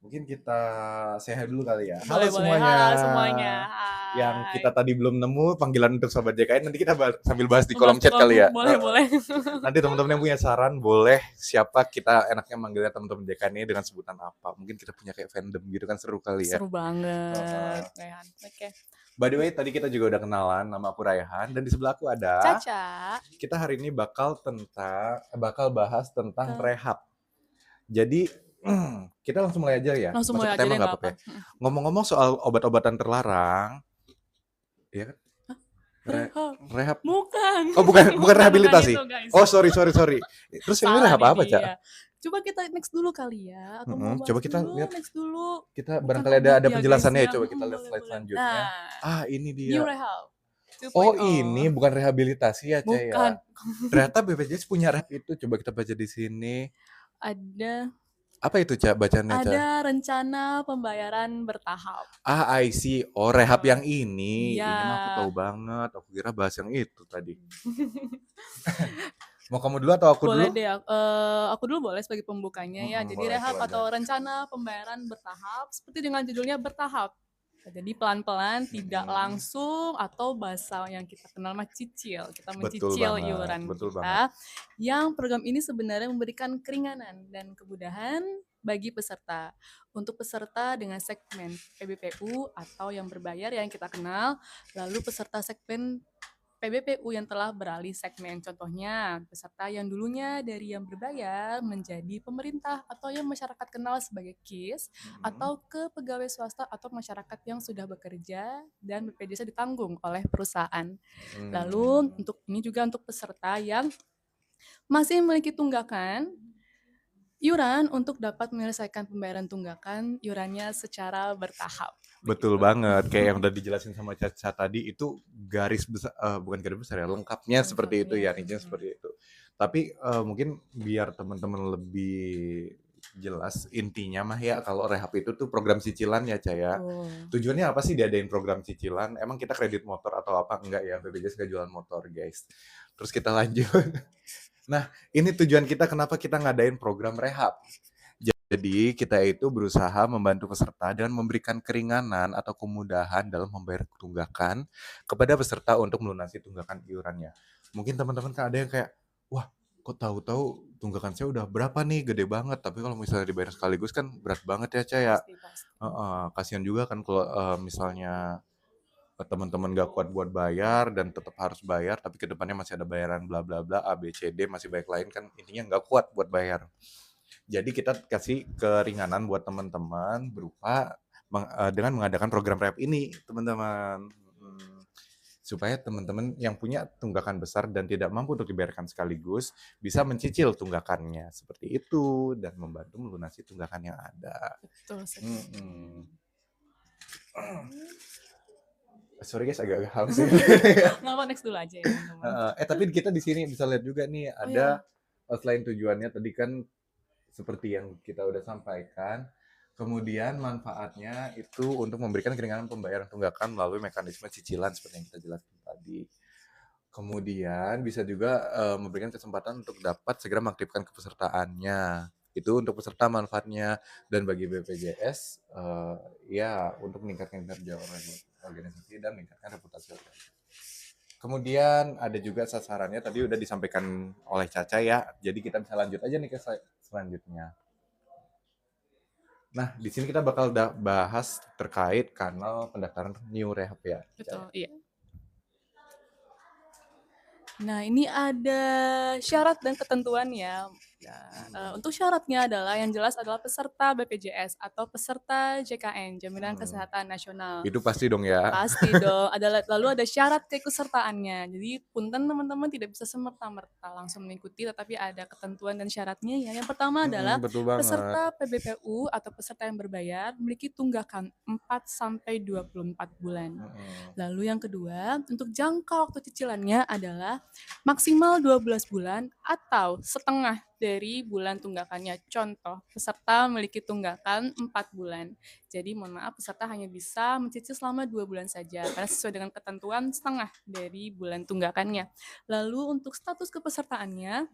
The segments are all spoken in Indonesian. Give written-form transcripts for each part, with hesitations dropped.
Mungkin kita say hi dulu kali ya. Halo Boleh boleh. semuanya. Halo semuanya, Yang hai. kita tadi belum nemu panggilan untuk Sobat JKN, nanti kita sambil bahas di kolom Membahas di chat kolom kali ya. boleh boleh. Nanti teman-teman yang punya saran boleh siapa kita enaknya manggilnya teman-teman JKN ini dengan sebutan apa. Mungkin kita punya kayak fandom gitu kan, seru kali ya. Seru banget, Rehan. Oke. By the way, tadi kita juga udah kenalan, nama aku Raihan dan di sebelah aku ada. Caca. Kita hari ini bakal bahas tentang rehab. Jadi kita langsung mulai aja ya, Langsung masuk mulai ke aja tema deh, nggak nggak apa-apa apa. ya? Ngomong-ngomong soal obat-obatan terlarang, ya kan? Rehab. Rehab. Bukan. Oh bukan rehabilitasi. Itu, guys. Oh sorry. Terus ini Salah rehab nih apa, Cak? dia. Coba kita next dulu kali ya, atau mau Coba bahas kita dulu, lihat. next dulu. Kita Bukan barangkali obat ada ya, guys, penjelasannya ya. ya. Coba kita lihat Boleh slide boleh. selanjutnya. Nah, Ini New dia. Rehab 2.0. Oh ini bukan rehabilitasi ya, Cak ya. Bukan. Ternyata BPJS punya rehab itu. Coba kita baca di sini. Ada Apa itu, Cak, bacanya, Cak? Ada rencana pembayaran bertahap. I see. Oh, rehab yang ini. Iya. Ini mah aku tahu banget. Aku kira bahas yang itu tadi. Mau kamu dulu atau aku Boleh dulu? deh, aku dulu boleh sebagai pembukanya ya. Jadi Boleh, rehab atau silakan. rencana pembayaran bertahap, seperti dengan judulnya bertahap. Jadi pelan-pelan, tidak langsung, atau bahasa yang kita kenal mah cicil. Kita Betul mencicil banget, iuran betul banget. kita. Yang program ini sebenarnya memberikan keringanan dan kemudahan bagi peserta. Untuk peserta dengan segmen PBPU atau yang berbayar yang kita kenal, lalu peserta segmen PBPU yang telah beralih segmen. Contohnya, peserta yang dulunya dari yang berbayar menjadi pemerintah atau yang masyarakat kenal sebagai KIS, atau ke pegawai swasta atau masyarakat yang sudah bekerja dan BPJS ditanggung oleh perusahaan. Lalu untuk ini juga untuk peserta yang masih memiliki tunggakan, iuran untuk dapat menyelesaikan pembayaran tunggakan iurannya secara bertahap. Betul Begitu. banget. Kayak yang udah dijelasin sama Caca tadi, itu garis besar, bukan garis besar ya, lengkapnya seperti itu ya, rincian seperti itu. Tapi mungkin biar teman-teman lebih jelas, intinya mah ya kalau rehab itu tuh program cicilan ya, Ca ya. Tujuannya apa sih diadain program cicilan? Emang kita kredit motor atau apa? Enggak ya, BPJS nggak jualan motor, guys. Terus kita lanjut. Nah, ini tujuan kita kenapa kita ngadain program rehab. Jadi kita itu berusaha membantu peserta dengan memberikan keringanan atau kemudahan dalam membayar tunggakan kepada peserta untuk melunasi tunggakan iurannya. Mungkin teman-teman kan ada yang kayak, wah kok tahu-tahu tunggakan saya udah berapa nih, gede banget. Tapi kalau misalnya dibayar sekaligus kan berat banget ya, Ca ya. Pasti. Kasihan juga kan kalau misalnya teman-teman gak kuat buat bayar dan tetap harus bayar, tapi kedepannya masih ada bayaran bla bla bla A B C D masih banyak lain kan, intinya nggak kuat buat bayar. Jadi kita kasih keringanan buat teman-teman berupa dengan mengadakan program rehab ini, teman-teman. Supaya teman-teman yang punya tunggakan besar dan tidak mampu untuk dibayarkan sekaligus bisa mencicil tunggakannya seperti itu dan membantu melunasi tunggakan yang ada. Betul sekali. Sorry guys, agak haus ya. Nggak apa, next dulu aja ya, teman-teman. Tapi kita di sini bisa lihat juga nih ada selain tujuannya tadi kan seperti yang kita udah sampaikan, kemudian manfaatnya itu untuk memberikan keringanan pembayaran tunggakan melalui mekanisme cicilan seperti yang kita jelaskan tadi. Kemudian bisa juga memberikan kesempatan untuk dapat segera mengaktifkan kepesertaannya. Itu untuk peserta manfaatnya, dan bagi BPJS ya untuk meningkatkan kinerja organisasi dan meningkatkan reputasi organisasi. Kemudian ada juga sasarannya tadi udah disampaikan oleh Caca ya. Jadi kita bisa lanjut aja nih ke slide selanjutnya. Nah, di sini kita bakal bahas terkait kanal pendaftaran New Rehab ya. Betul, iya. Nah, ini ada syarat dan ketentuan ya. Untuk syaratnya adalah yang jelas adalah peserta BPJS atau peserta JKN, Jaminan Kesehatan Nasional. Itu pasti dong ya. Pasti dong. Lalu ada syarat keikutsertaannya. Jadi punten teman-teman tidak bisa semerta-merta langsung mengikuti, tetapi ada ketentuan dan syaratnya ya. Yang pertama adalah peserta PBPU atau peserta yang berbayar memiliki tunggakan 4 sampai 24 bulan. Lalu yang kedua, untuk jangka waktu cicilannya adalah maksimal 12 bulan atau setengah dari bulan tunggakannya. Contoh, peserta memiliki tunggakan 4 bulan. Jadi mohon maaf, peserta hanya bisa mencicil selama 2 bulan saja, karena sesuai dengan ketentuan setengah dari bulan tunggakannya. Lalu untuk status kepesertaannya,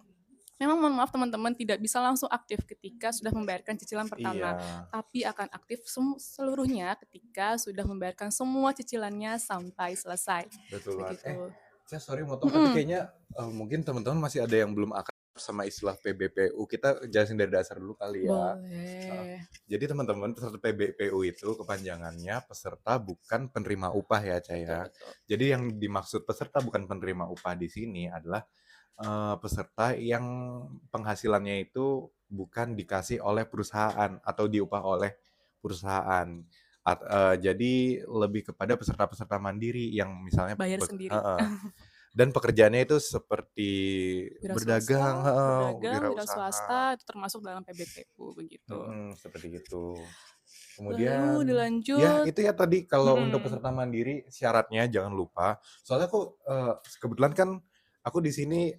Memang mohon maaf teman-teman tidak bisa langsung aktif ketika sudah membayarkan cicilan Iya, pertama, tapi akan aktif seluruhnya ketika sudah membayarkan semua cicilannya sampai selesai. betul banget. Begitu. Saya sorry motong, tapi Mhm, kayaknya mungkin teman-teman masih ada yang belum akrab sama istilah PBPU. Kita jelasin dari dasar dulu kali ya. Heeh. boleh. Jadi teman-teman peserta PBPU itu kepanjangannya peserta bukan penerima upah ya, Ca Betul ya. betul. Jadi yang dimaksud peserta bukan penerima upah di sini adalah peserta yang penghasilannya itu bukan dikasih oleh perusahaan atau diupah oleh perusahaan. Jadi lebih kepada peserta-peserta mandiri yang misalnya Bayar sendiri. heeh, dan pekerjaannya itu seperti Wira swasta, berdagang heeh, berdagang, wira swasta wirausaha, itu termasuk dalam PBPU begitu. seperti itu. Lalu Kemudian, ya dilanjut itu ya tadi kalau untuk mhm, peserta mandiri syaratnya jangan lupa, soalnya aku, kebetulan kan aku di sini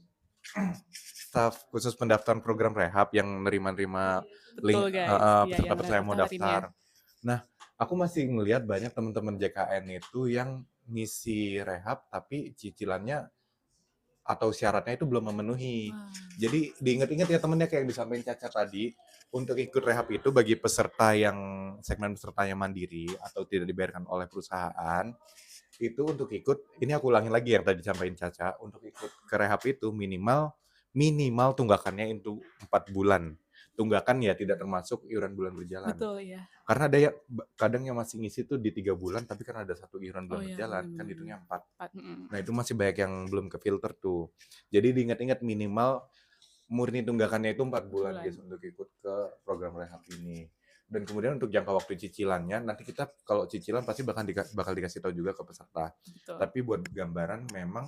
staf khusus pendaftaran program rehab yang nerima-nerima betul guys, iya yang peserta-peserta yang mau daftarinnya. daftar. Nah, aku masih ngelihat banyak teman-teman JKN itu yang ngisi rehab tapi cicilannya atau syaratnya itu belum memenuhi. Wah, Jadi diingat-ingat ya temennya kayak yang disampaikan Caca tadi, untuk ikut rehab itu bagi peserta yang segmen peserta yang mandiri atau tidak dibayarkan oleh perusahaan, itu untuk ikut, ini aku ulangin lagi yang tadi disampaikan Caca, untuk ikut ke rehab itu minimal minimal tunggakannya itu 4 bulan. Tunggakan ya tidak termasuk iuran bulan berjalan. betul ya. Karena ada yang kadang yang masih ngisi tuh di 3 bulan, tapi karena ada satu iuran Oh bulan ya, berjalan, benar kan benar benar. hitungnya 4. Mhm. Nah itu masih banyak yang belum ke-filter tuh. Jadi diingat-ingat minimal murni tunggakannya itu 4 bulan Bulan. guys untuk ikut ke program rehab ini. Dan kemudian untuk jangka waktu cicilannya, nanti kita kalau cicilan pasti bakal dikasih tahu juga ke peserta. Betul. Tapi buat gambaran memang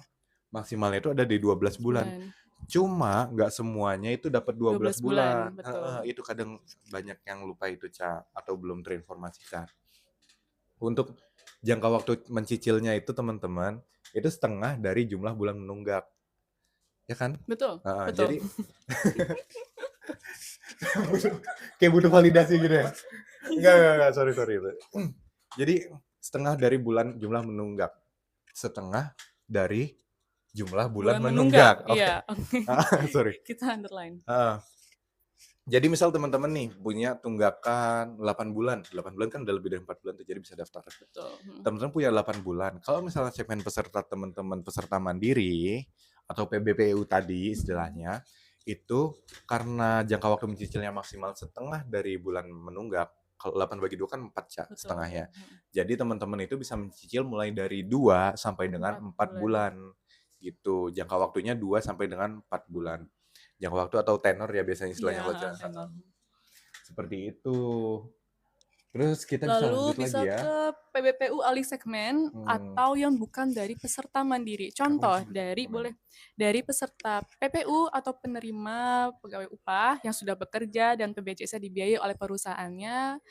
maksimalnya itu ada di 12 bulan. Bulan. Cuma nggak semuanya itu dapat 12 12 bulan, bulan. betul. Itu kadang banyak yang lupa itu, Ca, atau belum terinformasikan. Untuk jangka waktu mencicilnya itu teman-teman, itu setengah dari jumlah bulan menunggak, ya kan? Betul betul. Jadi kayak butuh validasi gitu ya? Enggak, sorry. Jadi setengah dari jumlah menunggak, setengah dari jumlah bulan Bulan menunggak, menunggak. Oke, iya. sorry. Kita underline. Jadi misal teman-teman nih punya tunggakan 8 bulan, 8 bulan kan udah lebih dari 4 bulan tuh, jadi bisa daftar. Betul, mhm. Teman-teman punya 8 bulan, kalau misalnya segmen peserta teman-teman peserta mandiri atau PBPU tadi istilahnya, itu karena jangka waktu mencicilnya maksimal setengah dari bulan menunggak, kalau 8 bagi 2 kan 4 Betul, setengahnya. mhm. Jadi teman-teman itu bisa mencicil mulai dari 2 sampai dengan 4 4 bulan. bulan gitu. Jangka waktunya 2 sampai dengan 4 bulan. Jangka waktu atau tenor ya biasanya istilahnya Iya, kalau heeh, tenor. seperti itu. Terus kita bisa lanjut Lalu lagi bisa ya. ke PBPU alih segmen Hmm, atau yang bukan dari peserta mandiri. kamu Contoh bisa dari komen. dari peserta PPU atau penerima pegawai upah yang sudah bekerja dan PBJS-nya dibiayai oleh perusahaannya,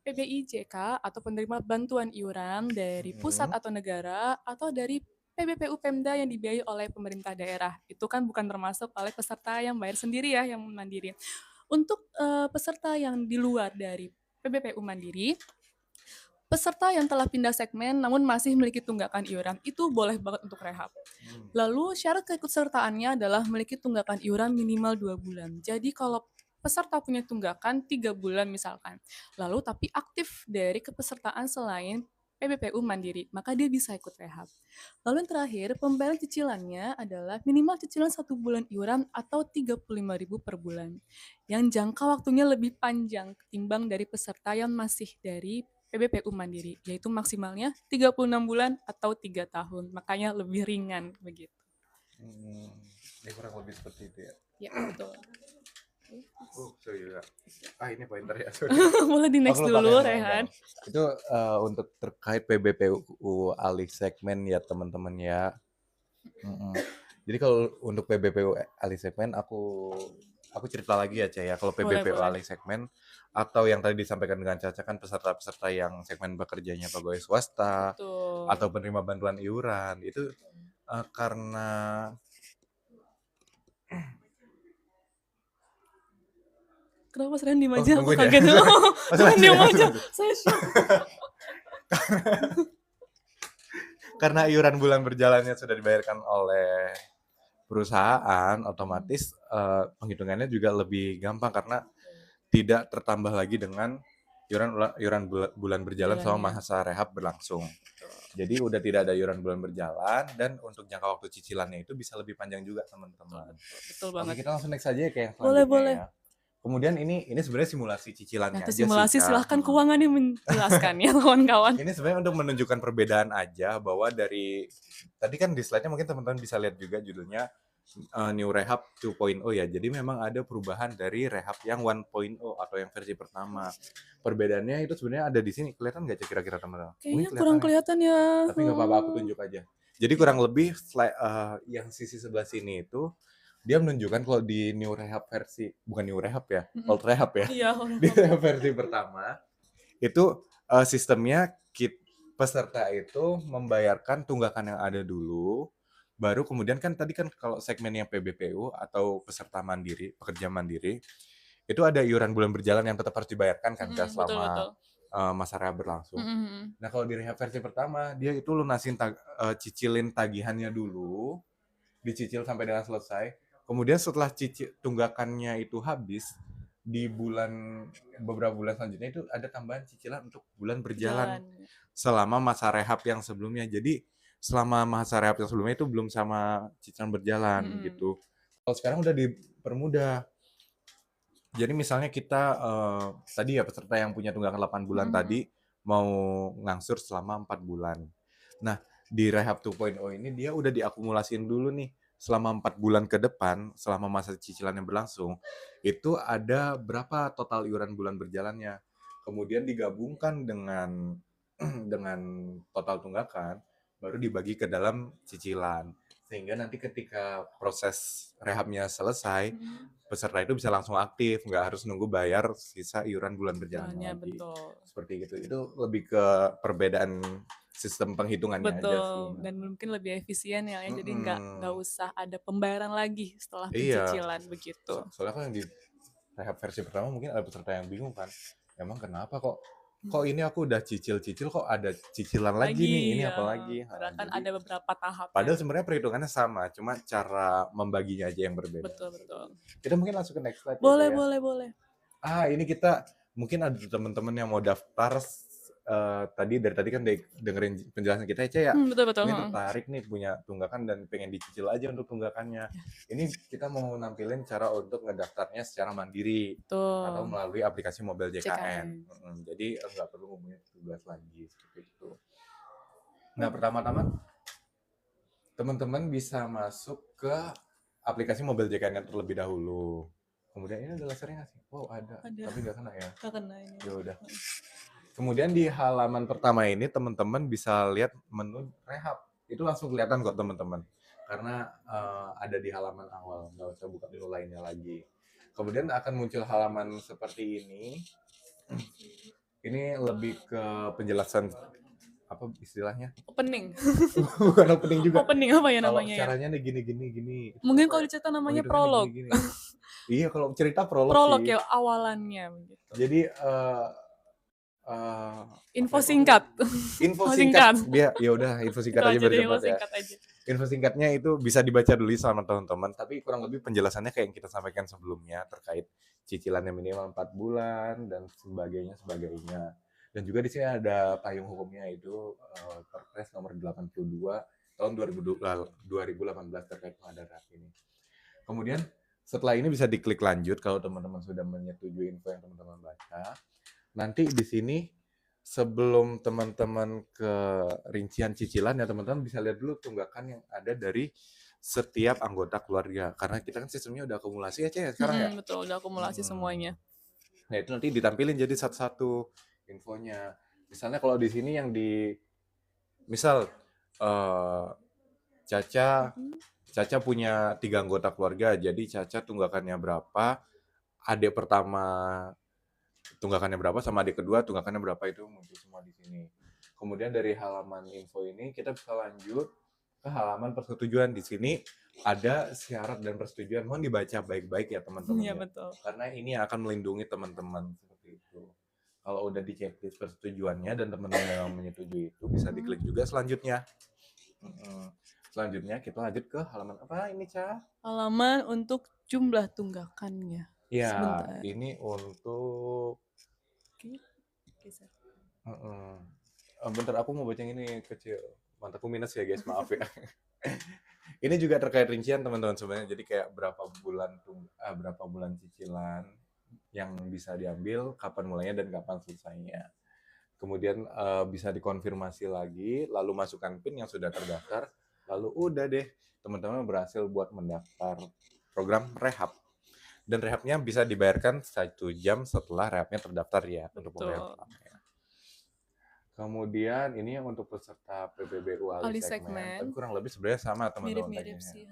PBIJK atau penerima bantuan iuran dari pusat Hmm, atau negara atau dari PBPU Pemda yang dibiayai oleh pemerintah daerah. Itu kan bukan termasuk oleh peserta yang bayar sendiri ya, yang mandiri. Untuk peserta yang di luar dari PBPU Mandiri, peserta yang telah pindah segmen namun masih memiliki tunggakan iuran itu boleh banget untuk rehab. hmm, Lalu syarat keikutsertaannya adalah memiliki tunggakan iuran minimal 2 bulan. Jadi kalau peserta punya tunggakan 3 bulan misalkan, lalu tapi aktif dari kepesertaan selain PBPU Mandiri, maka dia bisa ikut rehab. Lalu yang terakhir, pembayaran cicilannya adalah minimal cicilan 1 bulan iuran atau 35.000 per bulan. Yang jangka waktunya lebih panjang ketimbang dari peserta yang masih dari PBPU Mandiri, yaitu maksimalnya 36 bulan atau 3 tahun. Makanya lebih ringan begitu. hmm. Ini kurang lebih seperti itu ya. Ya, betul. Sorry juga. Ini pointer ya, sorry. Boleh di next Aku lupa dulu, yang Rehan. ngomong. Itu untuk terkait PBPU alih segmen ya teman-teman ya. Mm-mm. Jadi kalau untuk PBPU alih segmen aku cerita lagi ya, Cah ya. Kalau Boleh, PBPU boleh. alih segmen atau yang tadi disampaikan dengan Caca kan peserta-peserta yang segmen bekerjanya pegawai swasta Betul. atau penerima bantuan iuran itu karena Kenapa Mas Rehan diem aja? Aku nungguin ya. kaget. Masih Jangan lanjut diem ya, masih aja. lanjut. Saya shock. Karena iuran bulan berjalannya sudah dibayarkan oleh perusahaan, Mhm. otomatis penghitungannya juga lebih gampang karena Betul. tidak tertambah lagi dengan iuran bulan berjalan selama Jalannya, masa rehab berlangsung. betul. Jadi udah tidak ada iuran bulan berjalan dan untuk jangka waktu cicilannya itu bisa lebih panjang juga, Betul teman-teman. betul, betul Oke, banget. kita langsung next aja ya ke yang Boleh selanjutnya boleh. ya. Kemudian ini sebenarnya simulasi Nah, cicilannya itu aja sih, simulasi Kak, silahkan keuangan yang menjelaskan ya kawan-kawan. Ini sebenarnya untuk menunjukkan perbedaan aja bahwa dari tadi kan di slide-nya mungkin teman-teman bisa lihat juga judulnya New Rehab 2.0 ya. Jadi memang ada perubahan dari Rehab yang 1.0 atau yang versi pertama. Perbedaannya itu sebenarnya ada di sini. Kelihatan nggak kira-kira teman-teman? Mungkin Kayaknya kurang kelihatan ya. kelihatan ya, Tapi nggak apa-apa, aku tunjuk aja. Jadi kurang lebih yang sisi sebelah sini itu dia menunjukkan kalau di New Rehab versi bukan New Rehab ya, mhm. Old Rehab ya. Iya, oleh Di Bapak. Rehab versi pertama itu sistemnya peserta itu membayarkan tunggakan yang ada dulu, baru kemudian kan tadi kan kalau segmennya PBPU atau peserta mandiri, pekerja mandiri, itu ada iuran bulan berjalan yang tetap harus dibayarkan kan Kak Mhm, betul selama betul. masa rehab berlangsung. Mhm mhm. Nah, kalau di rehab versi pertama, dia itu cicilin tagihannya dulu, dicicil sampai dengan selesai. Kemudian setelah tunggakannya itu habis, di beberapa bulan selanjutnya itu ada tambahan cicilan untuk bulan berjalan Jalan. selama masa rehab yang sebelumnya. Jadi selama masa rehab yang sebelumnya itu belum sama cicilan berjalan Mhm. gitu. Kalau sekarang udah dipermudah. Jadi misalnya kita tadi ya peserta yang punya tunggakan 8 bulan Mhm mhm. tadi mau ngangsur selama 4 bulan. Nah, di Rehab 2.0 ini dia udah diakumulasiin dulu nih selama 4 bulan ke depan, selama masa cicilannya berlangsung, itu ada berapa total iuran bulan berjalannya. Kemudian digabungkan dengan dengan total tunggakan, baru dibagi ke dalam cicilan. Sehingga nanti ketika proses rehabnya selesai, Mhm. peserta itu bisa langsung aktif, nggak harus nunggu bayar sisa iuran bulan berjalannya Jalannya lagi. betul. Seperti gitu. Itu lebih ke perbedaan sistem penghitungannya aja sih. Betul, dan mungkin lebih efisien ya, jadi nggak Mm-mm. usah ada pembayaran lagi setelah Iya, pencicilan begitu. soalnya kan yang di rehab versi pertama mungkin ada peserta yang bingung kan, emang kenapa kok Hmm. kok ini aku udah cicil-cicil kok ada cicilan lagi nih, ini Lagi apa ya, lagi? padahal kan Jadi ada beberapa tahapnya. padahal sebenarnya perhitungannya sama, cuma cara membaginya aja yang berbeda. Betul betul. Kita mungkin langsung ke next slide ya, Kak Boleh ya. boleh boleh. Ini kita mungkin ada teman-teman yang mau daftar dari tadi kan dengerin penjelasan kita ya, Cek ya. Betul betul. Ini Heeh. tertarik nih punya tunggakan dan pengen dicicil aja untuk tunggakannya. Ini kita mau nampilin cara untuk ngedaftarnya secara mandiri atau Betul. melalui aplikasi Mobile JKN. CKN. Jadi nggak perlu ngubungin petugas lagi seperti itu. Nah, pertama-tama teman-teman bisa masuk ke aplikasi Mobile JKN terlebih dahulu. Kemudian ini ada lasernya nggak sih? Oh ada, Ada. tapi nggak kena ya. Nggak kena ini. Ya udah. Kemudian di halaman pertama ini teman-teman bisa lihat menu rehab. Itu langsung kelihatan kok teman-teman. Karena ada di halaman awal, nggak usah buka menu lainnya lagi. Kemudian akan muncul halaman seperti ini. Ini lebih ke penjelasan apa istilahnya? Opening. Bukan opening juga. Opening apa ya Kalau namanya ya? caranya nih gini. Itu Mungkin apa kalau ya? dicerita namanya Penghitungannya prolog. gini. Iya, kalau cerita prolog Prolog sih. ya awalannya begitu. Jadi apa Info ya kalau singkat. info Info singkat singkat. dia ya udah info Itu singkat aja aja biar deh, info cepat ya. singkat aja. Info singkatnya itu bisa dibaca dulu sama teman-teman, tapi kurang lebih penjelasannya kayak yang kita sampaikan sebelumnya terkait cicilannya minimal 4 bulan dan sebagainya. Dan juga di sini ada payung hukumnya itu Perpres nomor 82 tahun 2018 terkait pengadaan ini. Kemudian setelah ini bisa diklik lanjut kalau teman-teman sudah menyetujui info yang teman-teman baca. Nanti di sini sebelum teman-teman ke rincian cicilan ya teman-teman bisa lihat dulu tunggakan yang ada dari setiap anggota keluarga. Karena kita kan sistemnya udah akumulasi ya Cek ya sekarang ya. Betul, udah akumulasi semuanya. Nah itu nanti ditampilin jadi satu-satu infonya. Misalnya kalau di sini yang misal Caca punya 3 anggota keluarga, jadi Caca tunggakannya berapa, adik pertama tunggakannya berapa, sama adik kedua tunggakannya berapa, itu muncul semua di sini. Kemudian dari halaman info ini kita bisa lanjut ke halaman persetujuan. Di sini ada syarat dan persetujuan. Mohon dibaca baik-baik ya teman-teman Iya ya. betul. Karena ini akan melindungi teman-teman seperti itu. Kalau udah di checklist persetujuannya dan teman-teman yang menyetujui itu bisa diklik juga selanjutnya. Selanjutnya kita lanjut ke halaman apa ini, Ca? Halaman untuk jumlah tunggakannya. Ya, Sebentar. ini untuk Oke, geser. Bentar aku mau baca yang ini kecil. Mataku minus ya guys, maaf ya. Ini juga terkait rincian teman-teman sebenarnya. Jadi kayak berapa bulan cicilan yang bisa diambil, kapan mulainya dan kapan selesainya. Kemudian bisa dikonfirmasi lagi, lalu masukkan PIN yang sudah terdaftar, lalu udah deh teman-teman berhasil buat mendaftar program rehab. Dan rehabnya bisa dibayarkan 1 jam setelah rehabnya terdaftar ya untuk pembayaran pertamanya. Kemudian ini yang untuk peserta PPBU alih segmen, tapi kurang lebih sebenarnya sama teman-teman. Mirip-mirip sih.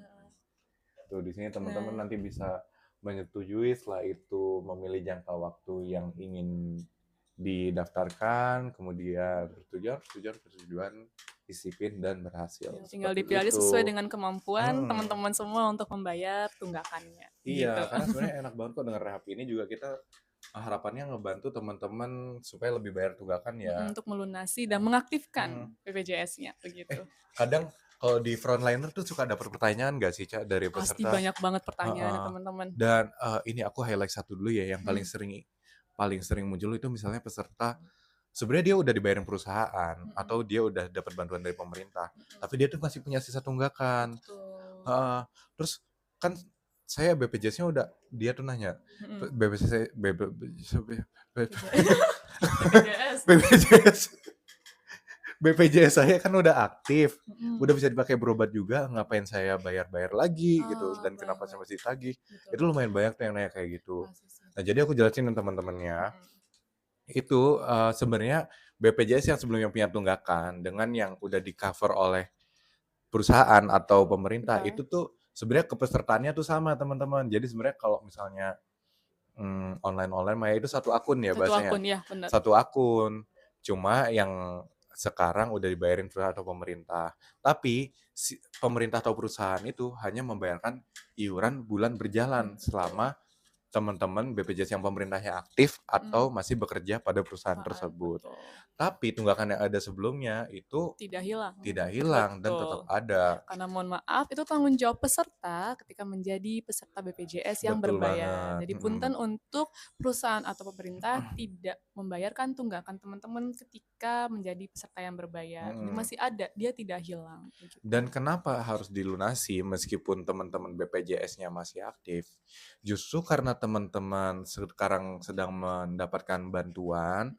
Tuh di sini teman-teman nanti bisa menyetujui, setelah itu memilih jangka waktu yang ingin didaftarkan, kemudian persetujuan, isi PIN dan berhasil. Ya, tinggal dipilih sesuai dengan kemampuan teman-teman semua untuk membayar tunggakannya. Iya, gitu. karena sebenarnya enak banget kok dengan rehab ini juga kita harapannya ngebantu teman-teman supaya lebih bayar tunggakan ya. Untuk melunasi dan mengaktifkan BPJS-nya begitu. Kadang kalau di frontliner tuh suka dapat pertanyaan nggak sih, Ca, dari peserta? Pasti banyak banget pertanyaan teman-teman. Dan ini aku highlight satu dulu ya, yang paling sering muncul itu misalnya peserta sebenarnya dia udah dibayarin perusahaan atau dia udah dapat bantuan dari pemerintah, tapi dia tuh masih punya sisa tunggakan. Terus kan saya BPJS-nya udah, dia tuh nanya, BPJS saya kan udah aktif, udah bisa dipakai berobat juga, ngapain saya bayar-bayar lagi gitu, dan kenapa saya masih tagih? Itu lumayan banyak tuh yang nanya kayak gitu. Nah jadi aku jelasin ke teman-temannya, itu sebenarnya BPJS yang sebelumnya punya tunggakan dengan yang udah di cover oleh perusahaan atau pemerintah, itu tuh sebenarnya kepesertaannya tuh sama teman-teman. Jadi sebenarnya kalau misalnya online mah itu satu akun ya bahasanya. Satu akun ya, benar. Satu akun. Cuma yang sekarang udah dibayarin perusahaan atau pemerintah. Tapi pemerintah atau perusahaan itu hanya membayarkan iuran bulan berjalan selama teman-teman BPJS yang pemerintahnya aktif atau masih bekerja pada perusahaan tersebut. Tapi tunggakan yang ada sebelumnya itu tidak hilang dan tetap ada. Karena mohon maaf, itu tanggung jawab peserta ketika menjadi peserta BPJS yang berbayar. Jadi punten untuk perusahaan atau pemerintah tidak membayarkan tunggakan teman-teman ketika menjadi peserta yang berbayar. Ini masih ada, dia tidak hilang. Dan kenapa harus dilunasi meskipun teman-teman BPJS-nya masih aktif? Justru karena teman-teman sekarang sedang mendapatkan bantuan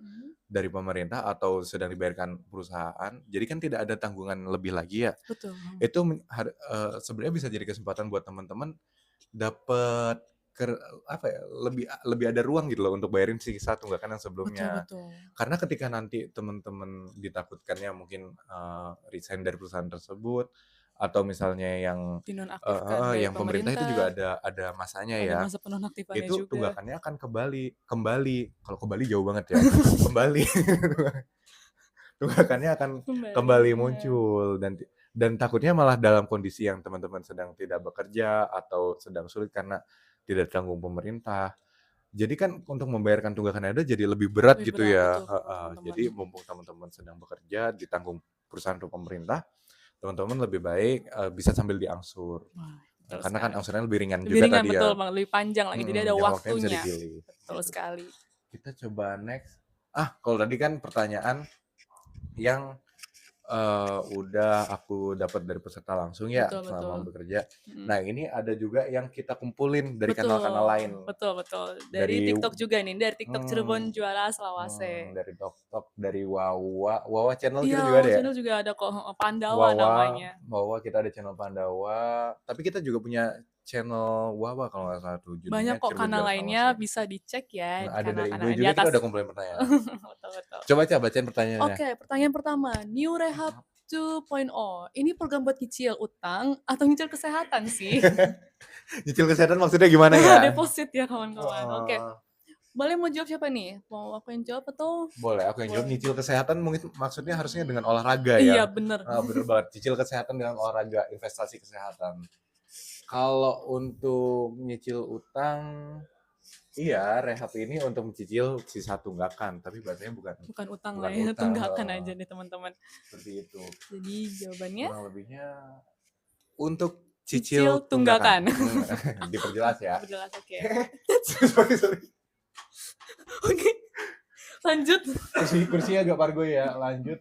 dari pemerintah atau sedang dibayarkan perusahaan, jadi kan tidak ada tanggungan lebih lagi ya. Betul. Itu sebenarnya bisa jadi kesempatan buat teman-teman dapat lebih ada ruang gitu loh untuk bayarin sisa tunggakan yang sebelumnya. Betul. Karena ketika nanti teman-teman ditakutkannya mungkin resign dari perusahaan tersebut, atau misalnya yang yang pemerintah itu juga ada masanya ya. Masa penonaktifannya itu juga. Tunggakannya akan kembali. Kalau kembali jauh banget ya. kembali. Tunggakannya akan kembali muncul dan takutnya malah dalam kondisi yang teman-teman sedang tidak bekerja atau sedang sulit karena tidak tanggung pemerintah. Jadi kan untuk membayarkan tunggakan ada jadi lebih berat gitu ya. Jadi mumpung teman-teman sedang bekerja ditanggung perusahaan atau pemerintah, teman-teman lebih baik bisa sambil diangsur. Karena kan angsurannya lebih ringan juga tadi ya. Betul Bang, lebih panjang lagi. Jadi ada waktunya. Betul sekali. Kita coba next. Kalau tadi kan pertanyaan yang udah aku dapat dari peserta langsung ya selama bekerja. Nah ini ada juga yang kita kumpulin dari kanal-kanal lain. Betul. Dari TikTok juga nih, dari TikTok Cirebon Juara Selawase. Dari TikTok, dari Wawa channel kita Iya, juga ada ya? channel juga ada kok, Pandawa namanya. Wawa kita ada channel Pandawa, tapi kita juga punya channel Wawa kalau nggak salah tuh. Banyak kok kanal lainnya, bisa dicek ya. Ada dari Ibu juga, kita udah kumpulin pertanyaan. Betul. Coba bacain pertanyaannya. Oke, pertanyaan pertama, New Rehab 2.0, ini program buat nyicil utang atau nyicil kesehatan sih? Nyicil kesehatan maksudnya gimana ya? Deposit ya kawan-kawan. Oke. Boleh mau jawab siapa nih? Mau aku yang jawab atau? Boleh, aku yang jawab. Nyicil kesehatan mungkin maksudnya harusnya dengan olahraga ya? Iya, bener. Bener banget, nyicil kesehatan dengan olahraga, investasi kesehatan. Kalau untuk nyicil utang, iya, rehab ini untuk mencicil sisa tunggakan, tapi bahasanya bukan utang lah ya, tunggakan aja nih teman-teman. Seperti itu. Jadi jawabannya? Kurang lebihnya untuk Cicil cicil tunggakan. tunggakan. Diperjelas ya. Berjelas, oke. Sorry. Oke, lanjut. Kursinya agak pargo ya. Lanjut.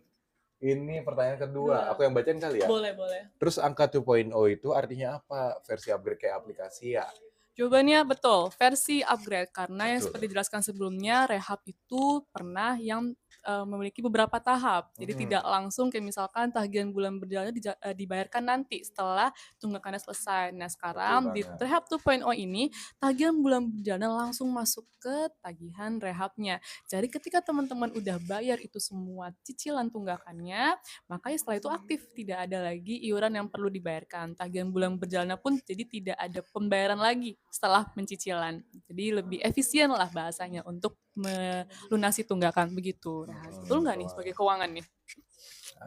Ini pertanyaan kedua. Aku yang bacain kali ya. Boleh. Terus angka 2.0 itu artinya apa? Versi upgrade kayak aplikasi ya? Jawabannya betul, versi upgrade. Karena yang Betul. seperti dijelaskan sebelumnya, rehab itu pernah yang memiliki beberapa tahap. Jadi tidak langsung kayak misalkan tagihan bulan berjalannya dibayarkan nanti setelah tunggakannya selesai. Nah sekarang di banget. rehab 2.0 ini, tagihan bulan berjalannya langsung masuk ke tagihan rehabnya. Jadi ketika teman-teman udah bayar itu semua cicilan tunggakannya, makanya setelah itu aktif, tidak ada lagi iuran yang perlu dibayarkan. Tagihan bulan berjalannya pun jadi tidak ada pembayaran lagi setelah pencicilan. Jadi lebih efisien lah bahasanya untuk melunasi tunggakan begitu. Betul nggak nih sebagai keuangan nih?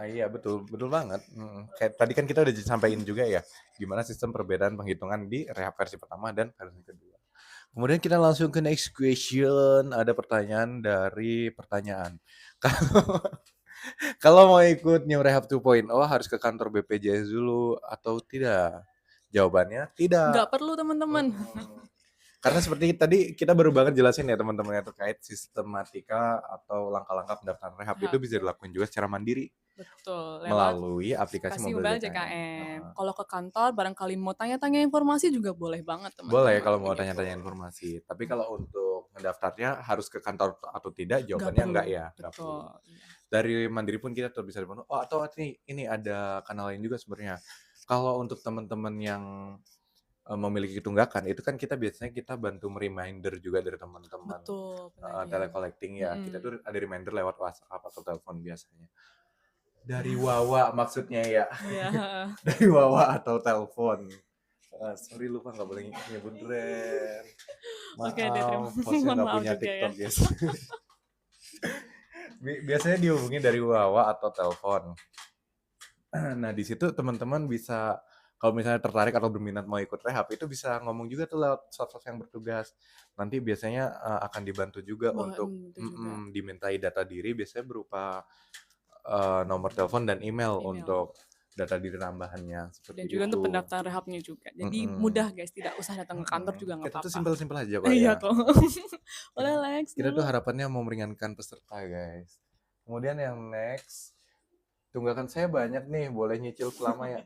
Iya betul banget. Kayak tadi kan kita udah sampaikan juga ya, gimana sistem perbedaan penghitungan di rehab versi pertama dan versi kedua. Kemudian kita langsung ke next question. Ada pertanyaan dari pertanyaan. Kalau mau ikut New Rehab 2.0 harus ke kantor BPJS dulu atau tidak? Jawabannya tidak. Nggak perlu teman-teman. Karena seperti tadi kita baru banget jelasin ya teman-teman yang terkait sistematika atau langkah-langkah pendaftaran rehab itu bisa dilakukan juga secara mandiri. Betul. Melalui aplikasi Mobile JKM. Kalau ke kantor barangkali mau tanya-tanya informasi juga boleh banget teman-teman. Boleh kalau mau tanya-tanya informasi. Tapi kalau untuk mendaftarnya harus ke kantor atau tidak, jawabannya enggak ya. Betul. Dari mandiri pun kita tetap bisa dipenuhi. Oh atau ini ada kanal lain juga sebenarnya. Kalau untuk teman-teman yang memiliki tunggakan itu kan kita biasanya kita bantu reminder juga dari teman-teman. Betul. Telecollecting ya. Kita tuh ada reminder lewat WhatsApp atau telepon biasanya. Dari Wawa maksudnya ya. Dari Wawa atau telepon. Sorry lupa nggak boleh nyebut brand. Maaf, Posnya nggak punya TikTok ya. Guys. Biasanya dihubungi dari Wawa atau telepon. Nah di situ teman-teman bisa kalau misalnya tertarik atau berminat mau ikut rehab itu bisa ngomong juga tuh lewat staff yang bertugas. Nanti biasanya akan dibantu juga untuk dimintai data diri biasanya berupa nomor telepon dan email untuk data diri tambahannya. Dan juga untuk pendaftaran rehabnya juga. Jadi mudah guys, tidak usah datang ke kantor juga nggak apa-apa. Kita tuh simpel-simpel aja kok Iya ya. kok. Boleh Lex. Kita tuh harapannya mau meringankan peserta guys. Kemudian yang next, tunggakan saya banyak nih, boleh nyicil selama ya.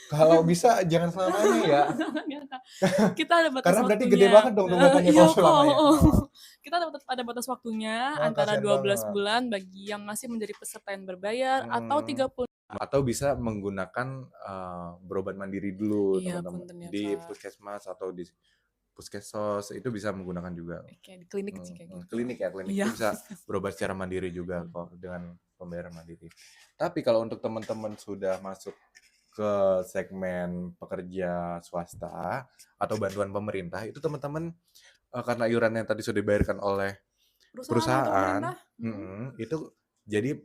Kalau bisa jangan selamanya ya. Kita ada batas Karena berarti waktunya. gede banget dong tunggakannya kalau selamanya. Kita ada batas waktunya antara 12 bulan bagi yang masih menjadi peserta yang berbayar atau 30. Atau bisa menggunakan berobat mandiri dulu teman-teman di puskesmas atau di puskesos itu bisa menggunakan juga. Kayak di klinik sih kayak gitu. Klinik itu bisa berobat secara mandiri juga kok dengan pembayaran mandiri. Tapi kalau untuk teman-teman sudah masuk ke segmen pekerja swasta atau bantuan pemerintah itu teman-teman karena iuran yang tadi sudah dibayarkan oleh perusahaan itu jadi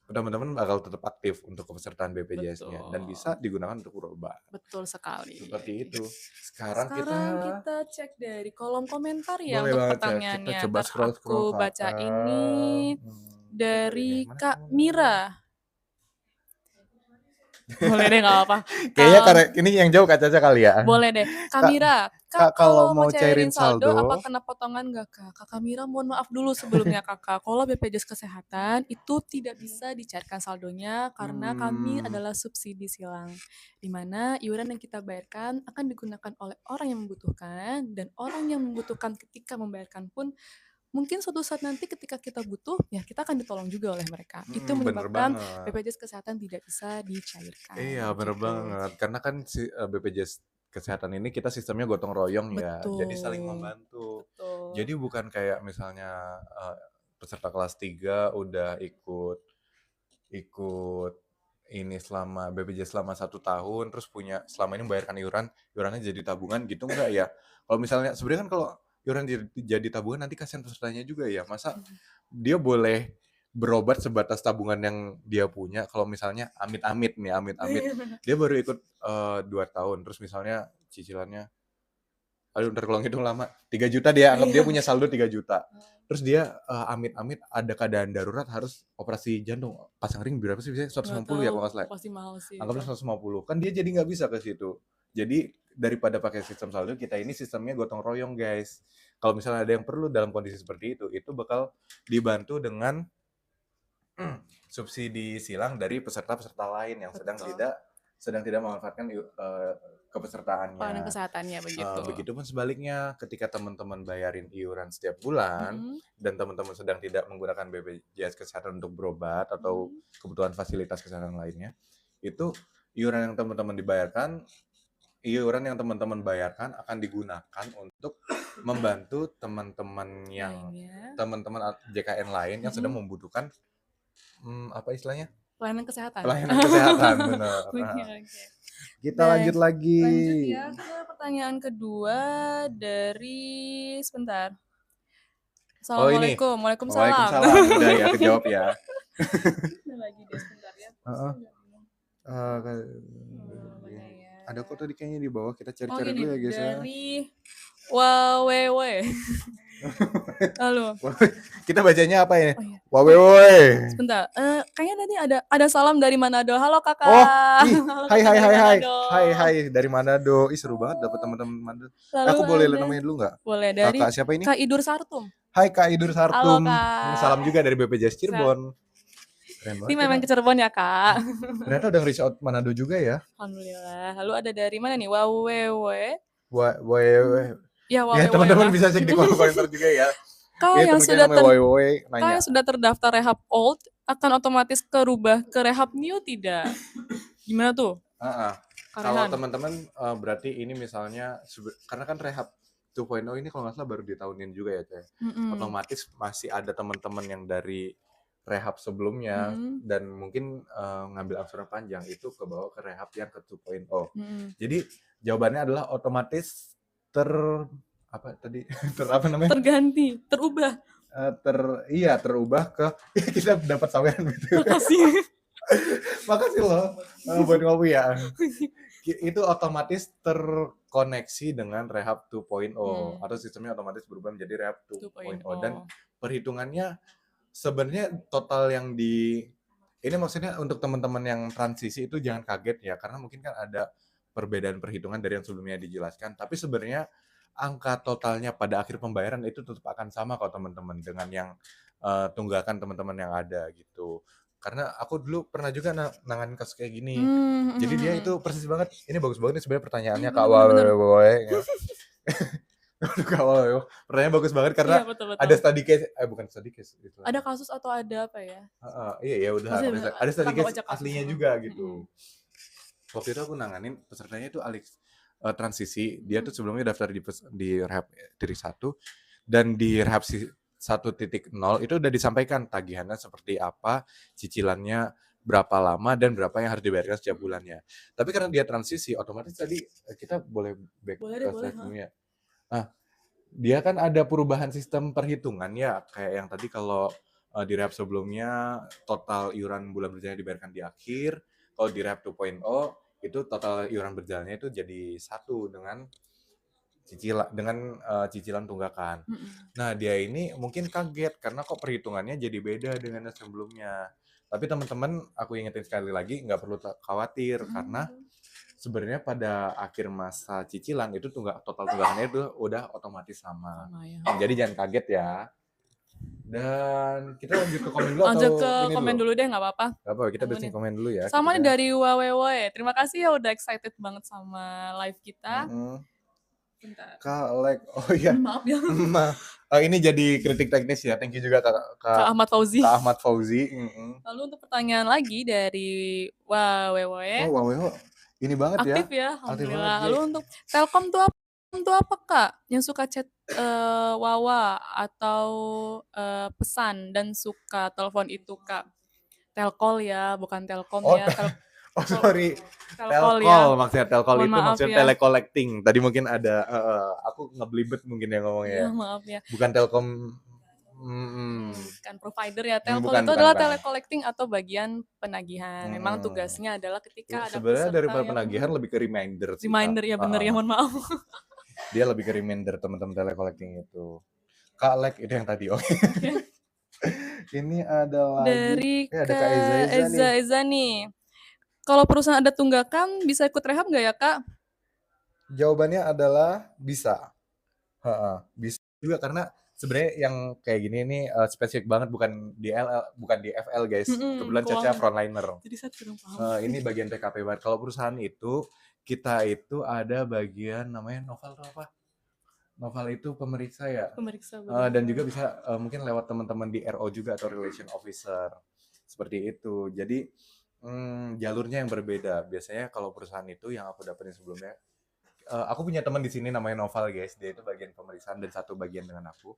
teman-teman bakal tetap aktif untuk kepesertaan BPJS-nya dan bisa digunakan untuk berobat. Betul sekali. Seperti itu. Sekarang kita cek dari kolom komentar ya boleh untuk banget, pertanyaannya. kita coba scroll Aku baca ini dari Kak Mira. Boleh deh nggak apa-apa. Kayaknya ini yang jauh Kak Caca kali ya. Boleh deh. Kak Mira, Kak kalau mau cairin saldo apa kena potongan nggak Kak? Kakak Mira mohon maaf dulu sebelumnya Kakak. Kalau BPJS Kesehatan itu tidak bisa dicairkan saldonya karena kami adalah subsidi silang. Di mana iuran yang kita bayarkan akan digunakan oleh orang yang membutuhkan dan orang yang membutuhkan ketika membayarkan pun mungkin suatu saat nanti ketika kita butuh, ya kita akan ditolong juga oleh mereka. Itu menyebabkan BPJS Kesehatan tidak bisa dicairkan. Iya, bener banget. Karena kan BPJS Kesehatan ini kita sistemnya gotong royong ya. Jadi saling membantu. Jadi bukan kayak misalnya peserta kelas 3 udah ikut ini selama BPJS selama 1 tahun, terus selama ini membayarkan iurannya jadi tabungan gitu enggak ya. Kalau misalnya sebenarnya kan kalau iuran jadi tabungan nanti kasihan pesertanya juga ya. Masa dia boleh berobat sebatas tabungan yang dia punya. Kalau misalnya amit-amit dia baru ikut 2 tahun. Terus misalnya cicilannya, aduh ntar kalau ngitung lama, 3 juta dia anggap dia punya saldo 3 juta. terus dia amit-amit ada keadaan darurat harus operasi jantung, pasang ring berapa sih biasanya? Nggak 150 ya tahu, kalau nggak salah. pasti mahal sih itu. Anggaplah 150, kan dia jadi nggak bisa ke situ. Jadi daripada pakai sistem saldo, kita ini sistemnya gotong royong guys. Kalau misalnya ada yang perlu dalam kondisi seperti itu bakal dibantu dengan subsidi silang dari peserta-peserta lain yang Betul. sedang tidak memanfaatkan kepesertaannya. Pelayanan kesehatannya begitu. Begitupun sebaliknya, ketika teman-teman bayarin iuran setiap bulan dan teman-teman sedang tidak menggunakan BPJS Kesehatan untuk berobat atau kebutuhan fasilitas kesehatan lainnya, itu iuran yang teman-teman bayarkan akan digunakan untuk membantu teman-teman JKN lain yang sedang membutuhkan apa istilahnya? Pelayanan kesehatan. Pelayanan kesehatan, benar. Oke. Kita lanjut lagi. Lanjut ya ke pertanyaan kedua dari sebentar. Assalamualaikum. Waalaikumsalam. Waalaikumsalam. Udah ya, kejawab ya. Lagi deh sebentar ya. Ada kok tadi kayaknya di bawah, kita cari-cari dulu ya guys ya. Dari Wawewe. Halo. Kita bacanya apa ya? Oh, iya. Wawewe. Sebentar. Kayaknya tadi ada salam dari Manado. Halo kakak. Oh, Halo, hai Manado. hai dari Manado. Ih seru banget dapat teman-teman Manado. Aku boleh namanya dulu nggak? Boleh, dari Kakak siapa ini? Kak Idur Sartum. Hai Kak Idur Sartum. Halo, Kak. Salam juga dari BPJS Cirebon. Keren banget. Ini memang ke Cirebon ya Kak. Ternyata udah nge-reach out Manado juga ya. Alhamdulillah. Lalu ada dari mana nih? Wawewe. Ya, teman-teman bisa cek di kolom komentar juga ya. Kalau yang sudah terdaftar rehab old akan otomatis kerubah ke rehab new tidak? Gimana tuh? Kalau teman-teman berarti ini misalnya karena kan rehab 2.0 ini kalau nggak salah baru ditahunin juga ya Teh. Otomatis masih ada teman-teman yang dari rehab sebelumnya dan mungkin ngambil angsuran panjang itu ke bawah ke rehab yang ke 2.0. Jadi jawabannya adalah otomatis terganti, terubah. Terubah ke kita dapat saweran gitu. Makasih loh buat ngopi ya. Itu otomatis terkoneksi dengan rehab 2.0 atau sistemnya otomatis berubah menjadi rehab 2.0 dan perhitungannya sebenarnya total yang ini maksudnya untuk teman-teman yang transisi itu jangan kaget ya karena mungkin kan ada perbedaan perhitungan dari yang sebelumnya dijelaskan, tapi sebenarnya angka totalnya pada akhir pembayaran itu tetap akan sama kalau teman-teman dengan yang tunggakan teman-teman yang ada gitu. Karena aku dulu pernah juga nanganin kasus kayak gini. Jadi dia itu persis banget. Ini bagus banget nih sebenarnya pertanyaannya Kak Wawewe. Pertanyaan bagus banget karena betul. Ada study case, bukan study case gitu. Ada kasus atau ada apa ya? Iya udah. Ada study case aslinya juga gitu. Waktu itu aku nanganin pesertanya itu transisi, dia tuh sebelumnya daftar di rehab titik 1 dan di rehab 1.0 itu udah disampaikan tagihannya seperti apa, cicilannya berapa lama dan berapa yang harus dibayarkan setiap bulannya. Tapi karena dia transisi, otomatis tadi kita boleh back ke slide-nya. Nah, dia kan ada perubahan sistem perhitungan ya, kayak yang tadi kalau di rehab sebelumnya total iuran bulan berjalan dibayarkan di akhir, kalau di rehab 2.0 itu total iuran berjalannya itu jadi satu dengan cicilan tunggakan. Nah, dia ini mungkin kaget karena kok perhitungannya jadi beda dengan yang sebelumnya. Tapi teman-teman, aku ingetin sekali lagi, nggak perlu khawatir karena sebenarnya pada akhir masa cicilan itu total tunggakannya itu udah otomatis sama ya. Jadi jangan kaget ya. Dan kita lanjut ke komen dulu komen dulu deh, nggak apa-apa. Gak apa, kita bacain komen dulu ya. Sama nih dari Wawewe. Terima kasih ya udah excited banget sama live kita. Oh iya. Maaf ya. Ini jadi kritik teknis ya. Thank you juga Kak Ahmad Fauzi. Kak Ahmad Fauzi. Lalu untuk pertanyaan lagi dari Wawewe. Oh, Wawewe. Ini banget aktif ya. Alhamdulillah. Lalu untuk Telkom tuh apa Kak? Yang suka chat Wawa atau pesan dan suka telepon itu Kak? Telkol ya, bukan Telkom ya. Sorry. Telkol ya. Maksudnya Telkol itu maksudnya ya. Telecollecting. Tadi mungkin ada aku ngeblibet mungkin ya ngomongnya. Ya, maaf ya. Bukan Telkom kan provider ya. Telkom itu adalah telecollecting atau bagian penagihan. Memang tugasnya adalah ketika ada sebenarnya daripada penagihan lebih ke reminder sih. Reminder ya, bener ya, mohon maaf. Dia lebih ke reminder teman-teman telecollecting itu. Kak Lek itu yang tadi. Oke. Oke. Ini ada lagi, Dari ada Kak Eza Eza nih. Eza nih. Kalau perusahaan ada tunggakan bisa ikut rehab nggak ya Kak? Jawabannya adalah bisa. Heeh, bisa juga karena sebenarnya yang kayak gini nih spesifik banget bukan di LL, bukan di FL guys. Kebetulan Caca Keuangan. frontliner. Jadi saya kurang paham. Ini bagian TKP banget. Kalau perusahaan itu kita itu ada bagian namanya novel atau apa? Novel itu pemeriksa ya. Pemeriksa Dan juga bisa mungkin lewat teman-teman di RO juga atau relation officer seperti itu. Jadi jalurnya yang berbeda. Biasanya kalau perusahaan itu yang aku dapetin sebelumnya, aku punya teman di sini namanya Noval guys. Dia itu bagian pemeriksaan dan satu bagian dengan aku.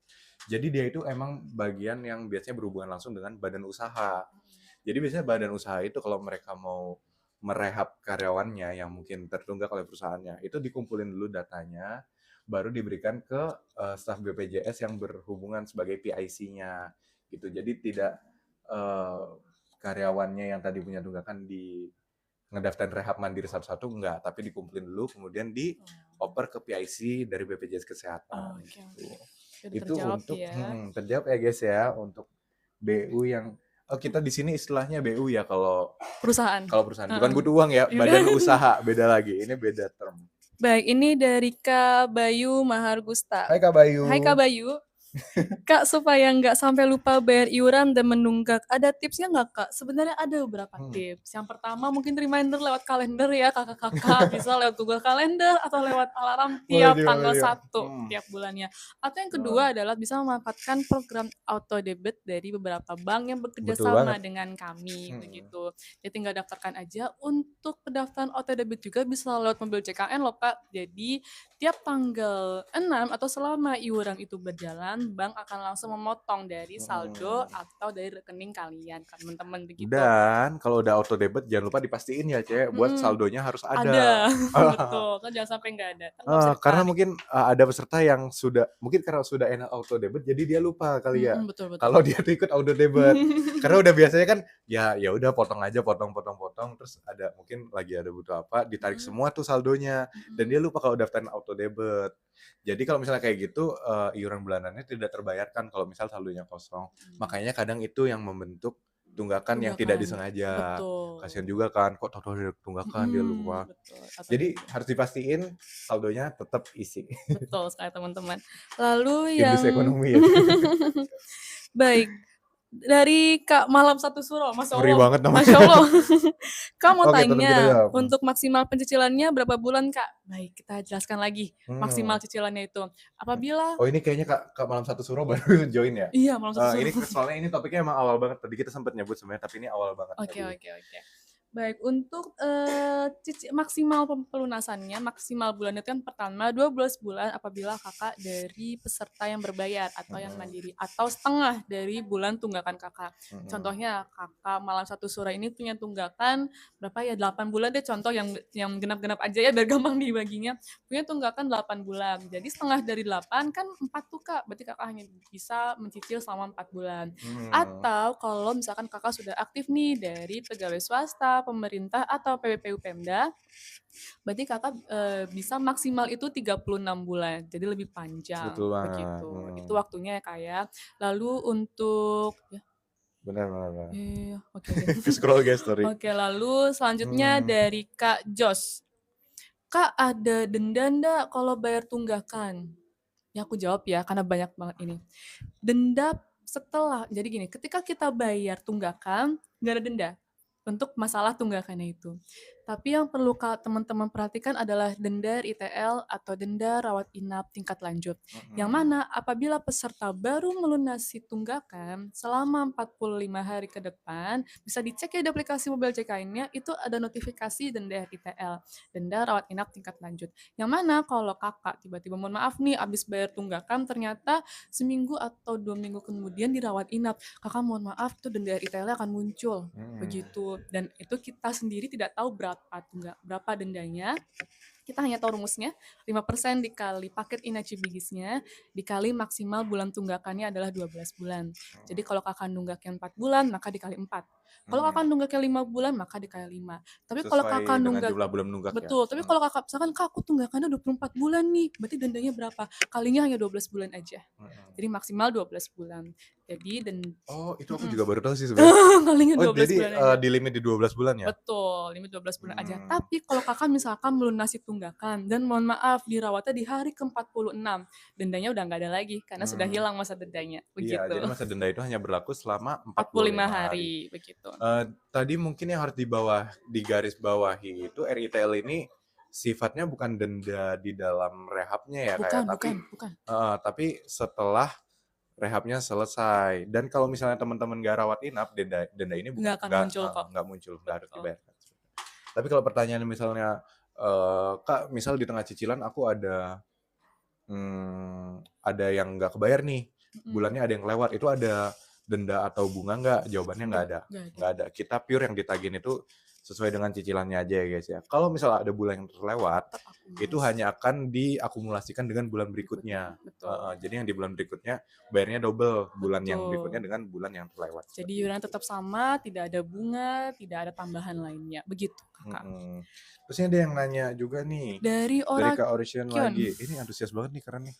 Jadi dia itu emang bagian yang biasanya berhubungan langsung dengan badan usaha. Jadi biasanya badan usaha itu kalau mereka mau merehab karyawannya yang mungkin tertunggak oleh perusahaannya, itu dikumpulin dulu datanya, baru diberikan ke staf BPJS yang berhubungan sebagai PIC-nya gitu. Jadi tidak karyawannya yang tadi punya tunggakan di ngedaftarin rehab mandiri satu-satu enggak, tapi dikumpulin dulu kemudian dioper ke PIC dari BPJS Kesehatan Oke. gitu. Udah Itu terjawab untuk ya. terjawab ya guys ya untuk BU yang kita di sini istilahnya BU ya kalau Perusahaan. perusahaan. Bukan butuh uang ya, Ya badan udah. usaha beda lagi. Ini beda term. Baik, ini dari Kak Bayu Mahargusta. Hai Kak Bayu. Hai Kak Bayu. Kak, supaya nggak sampai lupa bayar iuran dan menunggak, ada tipsnya nggak Kak? Sebenarnya ada beberapa tips. Yang pertama mungkin reminder lewat kalender ya kakak-kakak, bisa lewat Google Calendar atau lewat alarm tiap Boleh tanggal juga. 1 tiap bulannya. Atau yang kedua adalah bisa memanfaatkan program auto debit dari beberapa bank yang bekerja Betul sama banget. dengan kami begitu. Jadi tinggal daftarkan aja. Untuk pendaftaran auto debit juga bisa lewat mobil CKN loh Kak. Jadi tiap tanggal 6 atau selama iuran itu berjalan, bank akan langsung memotong dari saldo atau dari rekening kalian, teman-teman begitu. Dan kalau udah auto debit jangan lupa dipastiin ya Cek, buat saldonya harus ada. Betul, kan jangan sampai nggak ada. Kan nggak bisa Karena ditarik. mungkin ada peserta yang sudah, mungkin karena sudah enak auto debit jadi dia lupa kali ya. Betul. Kalau dia tuh ikut auto debit. Karena udah biasanya kan ya udah potong aja, potong terus ada mungkin lagi ada butuh apa ditarik semua tuh saldonya dan dia lupa kalau daftarin auto debit. Jadi kalau misalnya kayak gitu iuran bulanannya tidak terbayarkan kalau misal saldonya kosong. Makanya kadang itu yang membentuk tunggakan yang tidak disengaja. Betul. Kasihan juga kan, kok tahu ada tunggakan dia lupa. Betul. Jadi harus dipastiin saldonya tetap isi. Betul sekali teman-teman. Lalu Industri yang ekonomi ya. baik, dari Kak Malam Satu Suro, Masya Ngeri Allah. banget namanya. Masya Allah. Kak mau Oke, tetap kita tanya, jawab. untuk maksimal pencicilannya berapa bulan Kak? Baik, kita jelaskan lagi maksimal cicilannya itu. Apabila Oh ini kayaknya Kak Malam Satu Suro baru join ya? Iya, Malam Satu Suro. Ini soalnya ini topiknya emang awal banget. Tadi kita sempat nyebut sebenarnya, tapi ini awal banget. Oke. Baik, untuk maksimal pelunasannya, maksimal bulan itu yang pertama 12 bulan apabila kakak dari peserta yang berbayar atau yang mandiri, atau setengah dari bulan tunggakan kakak. Contohnya kakak Malam Satu Suro ini punya tunggakan berapa ya, 8 bulan deh, contoh yang genap-genap aja ya biar gampang dibaginya. Punya tunggakan 8 bulan, jadi setengah dari 8 kan 4 tuh Kak, berarti kakak hanya bisa mencicil selama 4 bulan. Atau kalau misalkan kakak sudah aktif nih dari pegawai swasta, pemerintah, atau PBPU Pemda, berarti kakak bisa maksimal itu 36 bulan, jadi lebih panjang. Betul banget. Begitu. Itu waktunya ya Kak ya. Lalu untuk Benar. Oke. Scroll guys, sorry. Oke, lalu selanjutnya dari Kak Jos. Kak, ada denda nggak kalau bayar tunggakan? Ya aku jawab ya, karena banyak banget ini. Denda setelah, jadi gini, ketika kita bayar tunggakan, nggak ada denda untuk masalah tunggakannya itu. Tapi yang perlu teman-teman perhatikan adalah denda ITL atau denda rawat inap tingkat lanjut. Yang mana apabila peserta baru melunasi tunggakan selama 45 hari ke depan, bisa dicek ya di aplikasi mobile CKN-nya, itu ada notifikasi denda ITL, denda rawat inap tingkat lanjut. Yang mana kalau kakak tiba-tiba mohon maaf nih abis bayar tunggakan ternyata seminggu atau 2 minggu kemudian dirawat inap, kakak mohon maaf tuh denda ITL-nya akan muncul begitu. Dan itu kita sendiri tidak tahu berapa dendanya. Kita hanya tahu rumusnya, 5% dikali paket Inachi Bigisnya, dikali maksimal bulan tunggakannya adalah 12 bulan. Jadi kalau kakak nunggaknya 4 bulan, maka dikali 4. Kalau kakak nunggaknya 5 bulan, maka dikali 5. Tapi kalau kakak Sesuai dengan nunggak, jumlah bulan nunggak ya? betul, tapi kalau kakak, misalkan kak aku tunggakannya 24 bulan nih, berarti dendanya berapa? Kalinya hanya 12 bulan aja. Jadi maksimal 12 bulan. Jadi Oh, itu aku juga baru tahu sih sebenarnya. kalinya Oh, 12 jadi, bulan aja. di limit di 12 bulan ya? Betul, limit 12 bulan aja. Mmm. Tapi kalau kakak misalkan melunasi tunggakan dan mohon maaf dirawatnya di hari ke-46, dendanya udah nggak ada lagi karena sudah Mmm. hilang masa dendanya, Iya, begitu. jadi masa denda itu hanya berlaku selama 45 45 hari. hari, begitu. Tadi mungkin yang harus digarisbawahi itu RITL ini sifatnya bukan denda di dalam rehabnya ya, Kak, ya, Bukan, tapi bukan. tapi setelah rehabnya selesai. Dan kalau misalnya teman-teman nggak rawat inap, denda ini Nggak akan muncul kok. nggak muncul, nggak harus Betul. dibayarkan. Tapi kalau pertanyaannya misalnya, Kak, misal di tengah cicilan aku ada yang nggak kebayar nih, bulannya ada yang kelewat, itu ada denda atau bunga nggak? Jawabannya nggak ada. Nggak ada. Kita pure yang ditagih itu sesuai dengan cicilannya aja ya guys ya. Kalau misalnya ada bulan yang terlewat, itu hanya akan diakumulasikan dengan bulan berikutnya. Betul. Jadi yang di bulan berikutnya bayarnya double bulan yang Betul. berikutnya dengan bulan yang terlewat. Jadi iuran tetap sama, tidak ada bunga, tidak ada tambahan lainnya. Begitu, Kakak. Terus ini ada yang nanya juga nih. Dari Kak Orician lagi. Ini antusias banget nih keren nih.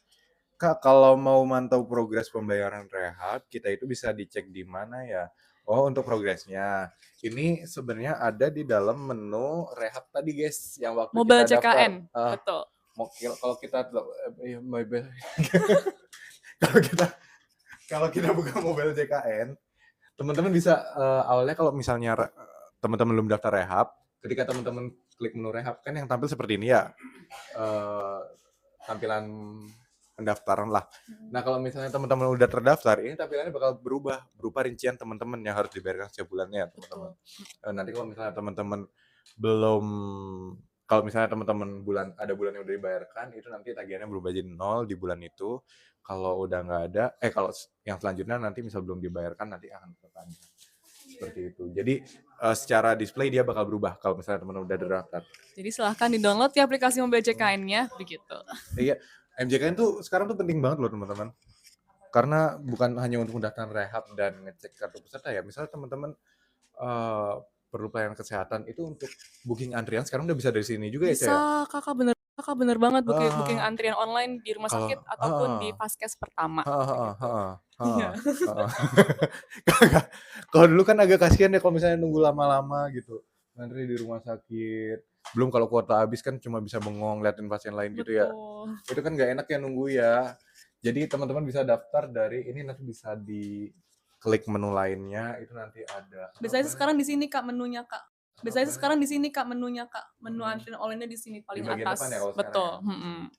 Kak, kalau mau mantau progres pembayaran rehab, kita itu bisa dicek di mana ya? Oh, untuk progresnya. Ini sebenarnya ada di dalam menu rehab tadi, guys, yang waktu Mobile kita daftar. JKN, betul. Kalau kita kalau kita buka mobile JKN, teman-teman bisa awalnya kalau misalnya teman-teman belum daftar rehab, ketika teman-teman klik menu rehab kan yang tampil seperti ini ya. Tampilan pendaftaran lah. Nah, kalau misalnya teman-teman udah terdaftar, ini tampilannya bakal berubah, berupa rincian teman-teman yang harus dibayarkan setiap bulannya, teman-teman. Nanti kalau misalnya teman-teman belum, kalau misalnya teman-teman ada bulan yang udah dibayarkan, itu nanti tagihannya berubah jadi 0 di bulan itu. Kalau udah nggak ada, kalau yang selanjutnya nanti misal belum dibayarkan, nanti akan bertanya. Seperti itu. Jadi secara display dia bakal berubah kalau misalnya teman-teman udah terdaftar. Jadi silahkan di-download ya aplikasi mobile JKN-nya, begitu. Iya, MJKN tuh sekarang tuh penting banget loh teman-teman. Karena bukan hanya untuk mendaftar rehab dan ngecek kartu peserta ya. Misalnya teman-teman perlu pelayanan kesehatan itu untuk booking antrian sekarang udah bisa dari sini juga ya, Cak? Bisa, Kakak bener banget booking antrian online di rumah sakit ataupun di Vaskes pertama. Iya. Kalau dulu kan agak kasihan ya kalau misalnya nunggu lama-lama gitu. Ngantri di rumah sakit. Belum kalau kuota habis kan cuma bisa bengong liatin pasien lain gitu ya. Itu kan nggak enak ya nunggu ya. Jadi teman-teman bisa daftar dari ini, nanti bisa diklik menu lainnya, itu nanti ada. Biasanya sekarang di sini Kak menunya Kak. Menu antrian online-nya di sini paling bagian atas. depan ya kalau betul. sekarang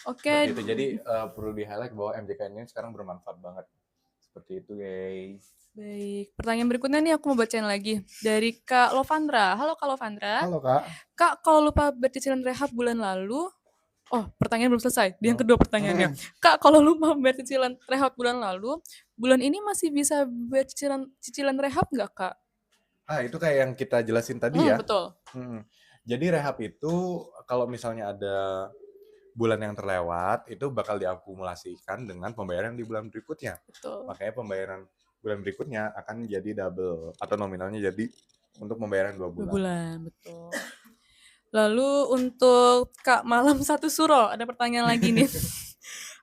Oke. Seperti itu. Jadi perlu di-highlight bahwa MJKN ini sekarang bermanfaat banget. Seperti itu, guys. Baik, pertanyaan berikutnya nih aku mau bacain lagi dari Kak Lovandra. Halo Kak Lovandra. Halo Kak. Kak, kalau lupa bayar cicilan rehab bulan lalu, pertanyaan belum selesai. Yang kedua pertanyaannya, Kak, kalau lupa bayar cicilan rehab bulan lalu, bulan ini masih bisa bayar cicilan rehab nggak Kak? Itu kayak yang kita jelasin tadi ya. Betul. Jadi rehab itu kalau misalnya ada bulan yang terlewat, itu bakal diakumulasikan dengan pembayaran di bulan berikutnya. Betul. Makanya pembayaran bulan berikutnya akan jadi double atau nominalnya jadi untuk pembayaran 2 bulan. 2 bulan, betul. Lalu untuk Kak Malam Satu Suro, ada pertanyaan lagi nih.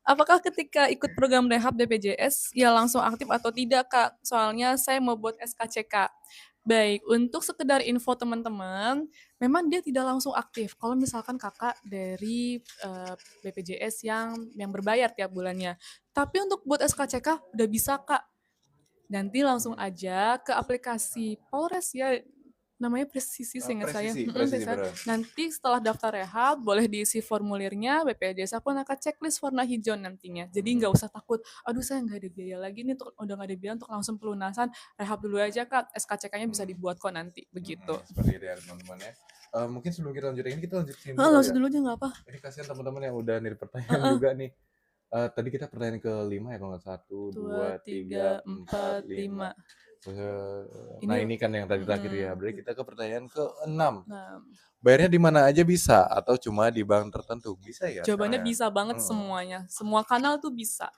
Apakah ketika ikut program rehab BPJS ya langsung aktif atau tidak Kak? Soalnya saya mau buat SKCK. Baik, untuk sekedar info teman-teman, memang dia tidak langsung aktif. Kalau misalkan kakak dari BPJS yang berbayar tiap bulannya. Tapi untuk buat SKCK udah bisa Kak. Nanti langsung aja ke aplikasi Polres ya, namanya Presisi seingat saya. Nanti setelah daftar rehab, boleh diisi formulirnya, BPJS pun akan checklist warna hijau nantinya. Jadi nggak usah takut, aduh saya nggak ada biaya lagi nih, udah nggak ada biaya untuk langsung pelunasan, rehab dulu aja Kak, SKCK-nya bisa dibuat kok nanti, begitu. Seperti itu ya teman-teman ya. Mungkin sebelum kita lanjut ini, kita lanjutin lanjut dulu aja nggak apa. Ini kasihan teman-teman yang udah nih pertanyaan juga nih. Tadi kita pertanyaan ke-5 ya kalau nggak 1, 2, 3, 4, 5. Nah ini kan yang tadi terakhir ya. Berarti kita ke pertanyaan ke-6. bayarnya di mana aja bisa atau cuma di bank tertentu? Bisa ya Jawabannya sekarang ya? bisa banget Mhm, semuanya. Semua kanal tuh bisa.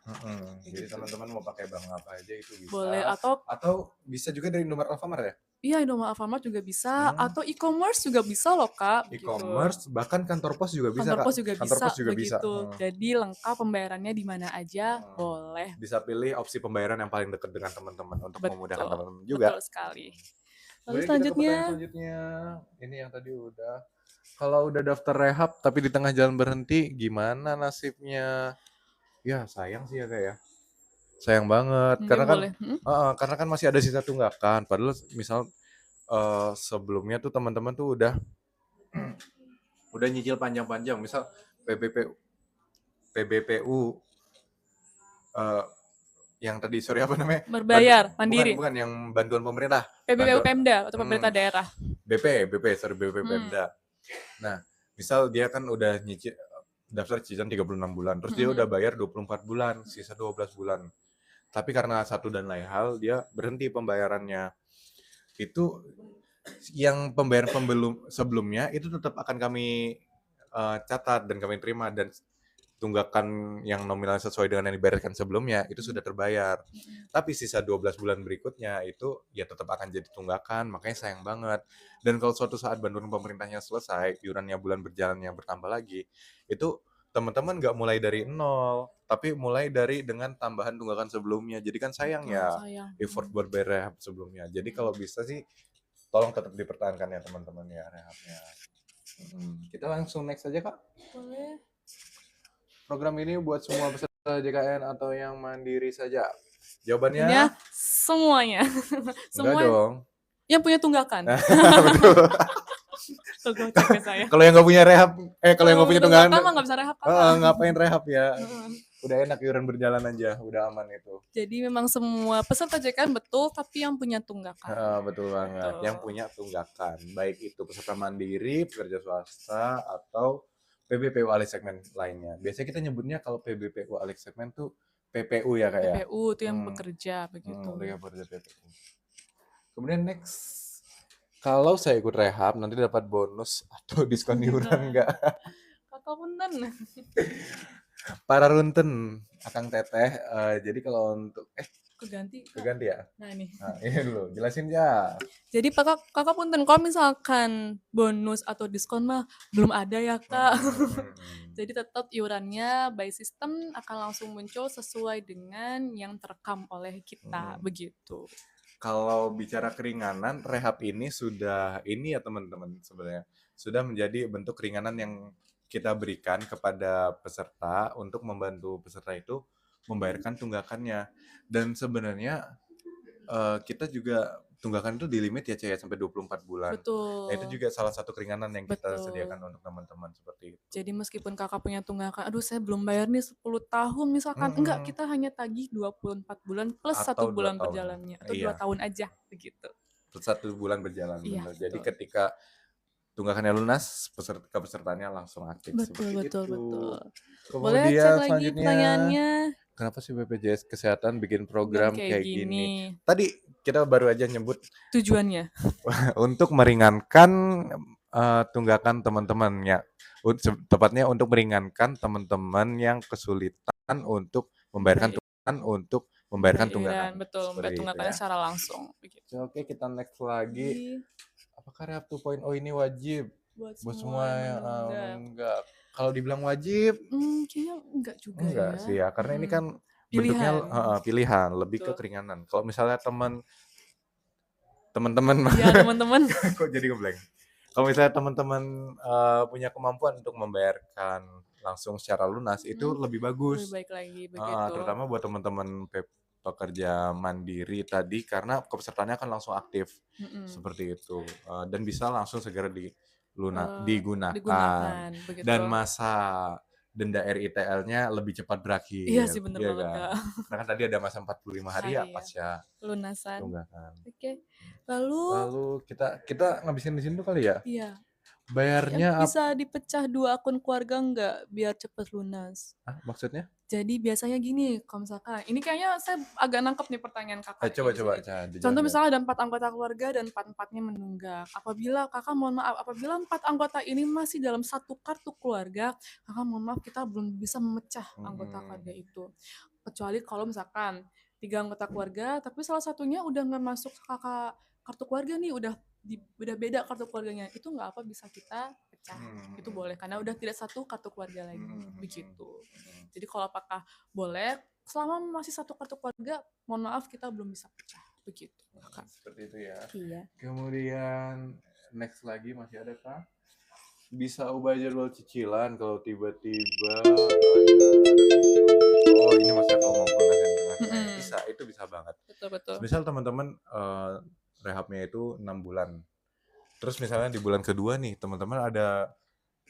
Jadi Begitu. teman-teman mau pakai bank apa aja itu Boleh bisa, atau atau bisa juga dari Indomaret Alfamart ya? iya Indomart Alfamart juga bisa Mmm, atau e-commerce juga bisa loh Kak, begitu. e-commerce bahkan kantor pos juga bisa, Kantor Kak. pos juga Kantor bisa pos juga bisa, begitu. Jadi lengkap pembayarannya di mana aja mhm. boleh. Bisa pilih opsi pembayaran yang paling dekat dengan teman-teman untuk memudahkan Betul, teman-teman juga. betul sekali. Lalu Kemudian kita ke pertanyaan selanjutnya selanjutnya, ini yang tadi udah. Kalau udah daftar rehab tapi di tengah jalan berhenti, gimana nasibnya? Ya sayang sih ya, Kak, ya. Sayang banget mungkin karena kan boleh heeh, karena kan masih ada sisa tunggakan. Padahal misal, sebelumnya tuh teman-teman tuh udah nyicil panjang-panjang, misal PBPU, eee, yang tadi sorry apa namanya? berbayar Bukan mandiri, bukan yang bantuan pemerintah, PBBU bantuan Pemda atau pemerintah mhm, daerah. sorry BP Hmm, Pemda. Nah, misal dia kan udah daftar cicilan 36 bulan, terus dia udah mhm, bayar 24 bulan, sisa 12 bulan. Tapi karena satu dan lain hal dia berhenti pembayarannya. Itu yang pembayaran sebelumnya itu tetap akan kami catat dan kami terima dan tunggakan yang nominal sesuai dengan yang dibayarkan sebelumnya itu sudah terbayar. mhm. Tapi sisa 12 bulan berikutnya itu ya tetap akan jadi tunggakan, makanya sayang banget. Dan kalau suatu saat bantuan pemerintahnya selesai, iurannya bulan berjalannya bertambah lagi, itu teman-teman nggak mulai dari nol, tapi mulai dari dengan tambahan tunggakan sebelumnya. Jadi kan sayang Betul, ya sayang. effort buat bayar rehab sebelumnya. Jadi Mhm. kalau bisa sih tolong tetap dipertahankan ya teman-teman ya rehabnya. Kita langsung next aja Kak. Boleh. Program ini buat semua peserta JKN atau yang mandiri saja? Jawabannya Jawabannya semuanya. enggak Semua dong. yang punya tunggakan. Betul. Logo capek saya. Kalau yang nggak punya rehab, kalau Kalau yang nggak nggak punya punya tunggangan, tunggakan mah nggak bisa rehab Kakak. ngapain rehab ya? Heeh. Udah enak iuran berjalan aja, udah aman itu. Jadi memang semua peserta JKN betul, tapi yang punya tunggakan. Betul banget. Yang Betul. punya tunggakan, baik itu peserta mandiri, pekerja swasta, atau PBPU alih segmen lainnya. Biasanya kita nyebutnya kalau PBPU alih segmen tuh PPU ya kak ya. PPU itu yang Hmm, bekerja begitu. mereka bekerja PPU. Kemudian next, kalau saya ikut rehab nanti dapat bonus atau diskon iuran nggak? Kakak punten. Para runten, Akang Teteh. Jadi kalau untuk Keganti Kak. keganti ya. Nah ini. Nah, ini dulu jelasin ya. Jadi kakak punten kalau misalkan bonus atau diskon mah belum ada ya Kak. Jadi tetap iurannya by system akan langsung muncul sesuai dengan yang terekam oleh kita begitu. Kalau bicara keringanan, rehab ini sudah ini ya teman-teman sebenarnya sudah menjadi bentuk keringanan yang kita berikan kepada peserta untuk membantu peserta itu membayarkan tunggakannya. Dan sebenarnya kita juga tunggakan itu di limit ya Cek ya sampai 24 bulan. Nah, itu Betul. juga salah satu keringanan yang kita Betul. sediakan untuk teman-teman seperti itu. Jadi meskipun kakak punya tunggakan, aduh saya belum bayar nih 10 tahun misalkan. Enggak, Mhm, kita hanya tagih 24 bulan plus atau satu 2 bulan tahun. berjalannya. Atau 2 Iya, tahun aja begitu. 1 bulan berjalan Iya, benar. Jadi betul. ketika tunggakannya lunas, pesertanya langsung aktif Betul, seperti betul, itu. betul. Boleh cek Kemudian lagi selanjutnya, pertanyaannya. kenapa sih BPJS Kesehatan bikin Program program kayak kayak gini. gini? Tadi kita baru aja nyebut Tujuannya. untuk meringankan tunggakan teman-teman ya. Tepatnya untuk meringankan teman-teman yang kesulitan Membayar untuk membayar membayarkan iuran, tunggakan. betul. Membayar Seperti itu tunggakannya ya. secara langsung. Begitu. Oke, kita next lagi. Jadi, Apakah Rehab 2.0 ini wajib buat buat semua semua yang yang menunggak. menunggak? Kalau dibilang wajib, Kayaknya enggak juga enggak ya. sih ya, karena ini kan bentuknya Pilihan. pilihan, lebih ke Betul. keringanan. Kalau misalnya teman-teman Iya, teman-teman. kok jadi ngeblank. Kalau misalnya teman-teman punya kemampuan untuk membayarkan langsung secara lunas itu lebih Lebih bagus. baik lagi begitu. Terutama buat teman-teman pekerja mandiri tadi karena kepesertaannya akan langsung aktif Mhm. seperti itu. Dan bisa langsung segera Eee, digunakan digunakan begitu. dan masa denda RITL-nya lebih cepat Iya berakhir, sih bener ya banget, kan? Kak. Karena kan tadi ada masa 45 hari ya Hari ya, pasca pelunasan. tunggakan. Oke. Lalu Lalu kita ngabisin di sini tuh kali ya? iya, Yang Bayarnya bisa dipecah 2 akun keluarga nggak, biar cepet lunas? maksudnya? Jadi biasanya gini, kalau misalkan ini kayaknya saya agak nangkep nih pertanyaan Kakak Coba nih di coba, sini. Contoh dijelaskan. misalnya ada 4 anggota keluarga dan 4-empatnya menunggak. Mohon maaf, apabila 4 anggota ini masih dalam satu kartu keluarga, Kakak mohon maaf kita belum bisa memecah anggota Mhm. keluarga itu. Kecuali kalau misalkan 3 anggota keluarga, tapi salah satunya udah nggak masuk Kakak kartu keluarga nih, udah beda kartu keluarganya, itu nggak apa bisa kita pecah. Itu Mhm. boleh karena udah tidak satu kartu keluarga lagi, Mhm mhm begitu. mhm. Jadi kalau apakah boleh, selama masih satu kartu keluarga, mohon maaf kita belum bisa pecah, begitu Kakak. Seperti itu ya. Iya. Kemudian next lagi masih ada kah? Bisa ubah jadwal cicilan kalau tiba-tiba ada oh ini maksudnya kalau mau pelunasan jangka panjang. Mhm, Bisa, itu bisa banget. betul betul. Misal teman-teman, rehabnya itu 6 bulan. Terus misalnya di bulan kedua nih teman-teman ada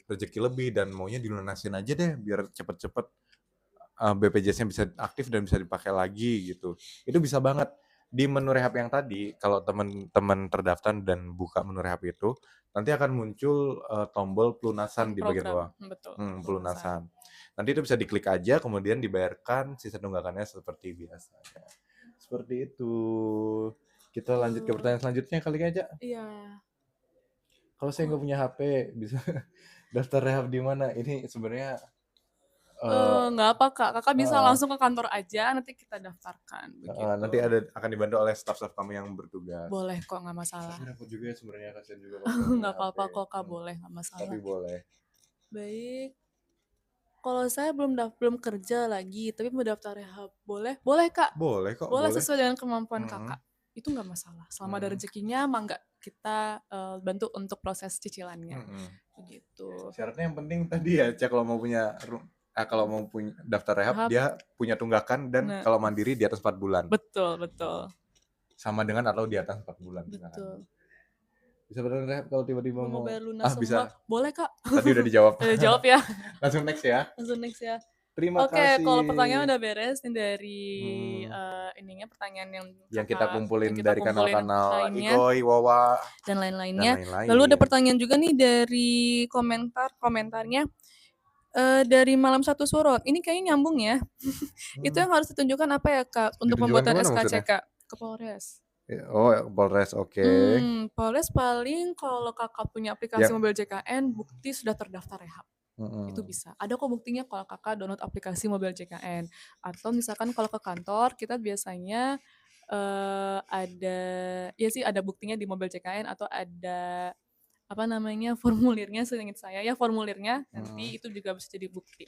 rezeki lebih dan maunya dilunasin aja deh biar cepet-cepet BPJS-nya bisa aktif dan bisa dipakai lagi gitu. Itu bisa banget. Di menu rehab yang tadi, kalau teman-teman terdaftar dan buka menu rehab itu, nanti akan muncul tombol pelunasan di bagian Program, bawah. betul, pelunasan. Pelunasan. Nanti itu bisa diklik aja, kemudian dibayarkan sisa tunggakannya seperti biasa. Seperti itu. Kita lanjut ke pertanyaan selanjutnya kali aja. Iya. Kalau saya nggak punya HP, bisa daftar rehab di mana? Ini sebenarnya Nggak apa Kak, Kakak bisa uh, langsung ke kantor aja, nanti kita daftarkan, nanti begitu. akan dibantu oleh staf-staf kami yang bertugas. Boleh kok, nggak masalah. Tapi repot juga ya sebenarnya, kasihan juga kalau nggak punya Nggak HP. apa-apa kok Kak, boleh, nggak Tapi masalah. boleh. Baik, kalau saya belum kerja lagi, tapi mau daftar rehab, boleh? Boleh Kak, Boleh kok, boleh boleh. sesuai dengan kemampuan Mm-mm. Kakak. Itu nggak masalah. Selama ada Mm-mm. rezekinya, mangga kita bantu untuk proses cicilannya. Mm-mm. Begitu. Syaratnya yang penting tadi ya, Cak, kalau mau punya daftar rehab Rehab, dia punya tunggakan dan nah, kalau mandiri di atas 4 bulan. betul, betul, Sama dengan atau di atas 4 bulan tunggakannya. betul. Bisa beneran rehab kalau tiba-tiba Mau mau bayar lunas semua, bisa. boleh Kak. Tadi udah dijawab. Udah jawab ya, Langsung next ya. langsung next ya. Terima Oke, kalau pertanyaan kasih. udah beres nih dari Hmm, ininya pertanyaan yang kita yang kumpulin kita dari kumpulin kanal-kanal lainnya Ikoy, Wawa, dan dan lain-lainnya. Lalu ada lain-lain. pertanyaan juga nih dari komentarnya dari Malam Satu Suro. Ini kayaknya nyambung ya. Itu Hmm. yang harus ditunjukkan apa ya Kak untuk Ditunjukkan pembuatan kemana maksudnya? SKCK? Ke Polres. Oh, Polres, oke. Polres paling kalau Kakak punya aplikasi Yang, mobil JKN, bukti sudah terdaftar rehab. Itu mm-mm. bisa. Ada kok buktinya kalau Kakak download aplikasi mobil JKN. Atau misalkan kalau ke kantor, kita biasanya ada, ya sih ada buktinya di mobil JKN atau ada apa namanya formulirnya seingat saya ya formulirnya Mm. nanti itu juga bisa jadi bukti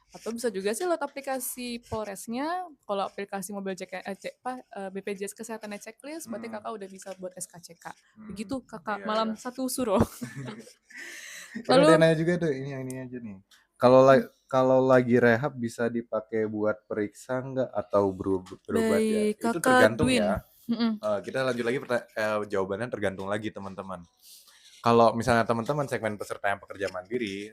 atau bisa juga sih lewat aplikasi Polresnya kalau aplikasi mobil BPJS kesehatannya checklist berarti Mm. kakak udah bisa buat SKCK Mm. begitu kakak Iya, iya. Malam Satu Suro. Ini ada yang Lalu nanya juga tuh, ini aja nih. Kalau lagi rehab bisa dipakai buat periksa nggak atau berobat ya? baik Itu kakak tergantung Dwin. ya. Kita lanjut lagi jawabannya tergantung lagi teman-teman. Kalau misalnya teman-teman segmen peserta yang pekerja mandiri,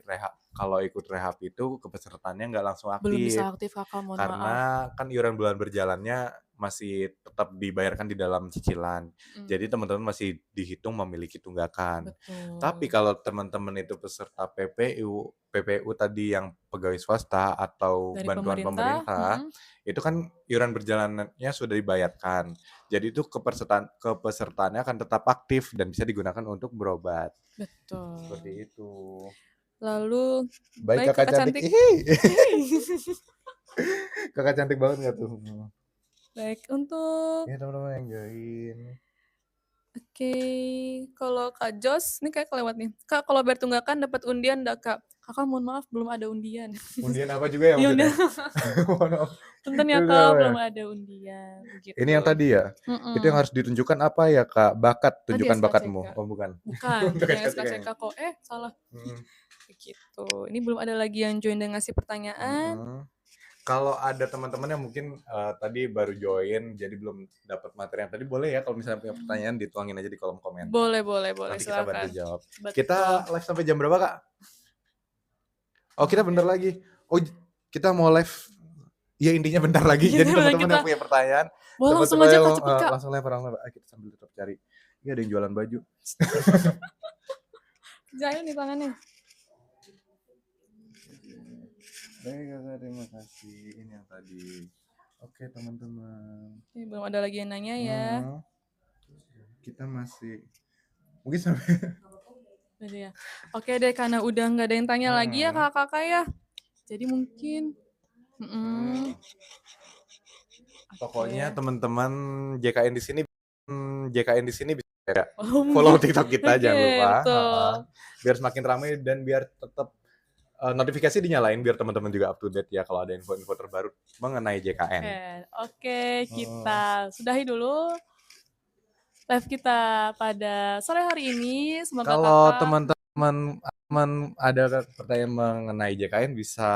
kalau ikut rehab itu kepesertaannya nggak langsung Belum bisa aktif. aktif kakak mohon maaf. Karena kan iuran bulan berjalannya masih tetap dibayarkan di dalam cicilan. Jadi teman-teman masih dihitung memiliki tunggakan. Tapi Betul kalau teman-teman itu peserta PPU tadi yang pegawai swasta atau dari bantuan pemerintah. pemerintah, itu kan iuran berjalanannya sudah dibayarkan. Jadi itu kepesertaannya akan tetap aktif dan bisa digunakan untuk berobat. Betul. Seperti itu. Lalu Baik kakak cantik. Kakak cantik banget nggak tuh? Baik untuk Ya teman-teman yang join. Oke, kalau Kak Jos, ini kayak kelewat nih. Kak, kalau bayar tunggakan dapat undian enggak, Kak? Kakak mohon maaf belum ada undian. Undian apa juga ya Iya maksudnya? undian. Mohon maaf. Punten ya Itu Kak, apa ya? belum ada undian Ini begitu. yang tadi ya? Itu yang harus ditunjukkan apa ya Kak? Bakat, Tadi tunjukkan bakatmu. SKCK. Oh bukan. Bukan, Untuk yang SKCK SKCK kok. Salah. Hmm. Begitu. Ini belum ada lagi yang join dan ngasih pertanyaan. Kalau ada teman-teman yang mungkin tadi baru join, jadi belum dapat materi yang tadi, boleh ya kalau misalnya punya pertanyaan dituangin aja di kolom komentar. Boleh, Nanti kita bantu silakan. jawab. Betul. Kita live sampai jam berapa Kak? Oh kita bentar lagi. Oh kita mau live. Ya intinya bentar lagi. Jadi teman-teman yang punya pertanyaan, boleh langsung aja Kak, cepet Kak. langsung lempar. Ayo kita sambil tetap cari. Ini ada yang jualan baju. Jahil nih tangannya. Baik, Kakak, terima kasih. Ini yang tadi. Oke, teman-teman. Belum ada lagi yang nanya ya. Kita masih mungkin sampai Jadi ya. Oke deh, karena udah nggak ada yang tanya lagi ya kakak-kakak ya. Jadi mungkin pokoknya teman-teman JKN di sini bisa Oh, follow TikTok kita, oke, jangan lupa. betul. Biar semakin ramai dan biar tetap notifikasi dinyalain biar teman-teman juga up to date ya kalau ada info-info terbaru mengenai JKN. Oke, kita sudahi dulu live kita pada sore hari ini. Semoga Kalau kakak teman-teman ada pertanyaan mengenai JKN bisa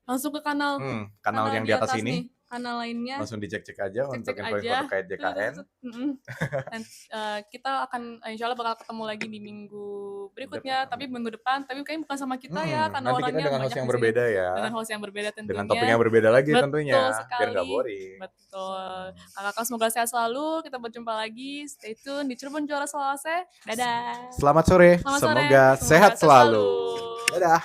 langsung ke kanal kanal yang di atas ini. nih, kanal lainnya. Langsung dicek-cek aja untuk info-info terkait JKN. Dan kita akan insya Allah bakal ketemu lagi di minggu berikutnya, tapi minggu depan, tapi kayaknya bukan sama kita ya, karena nanti kita orangnya dengan host banyak yang di sini. berbeda ya. Dengan host yang berbeda tentunya. Dengan topik yang berbeda lagi tentunya. Betul sekali. Biar nggak boring. Betul. Kakak semoga sehat selalu. Kita berjumpa lagi. Stay tune di Cirebon Juara Selawase. Dadah. Selamat sore. Semoga sehat selalu. Dadah.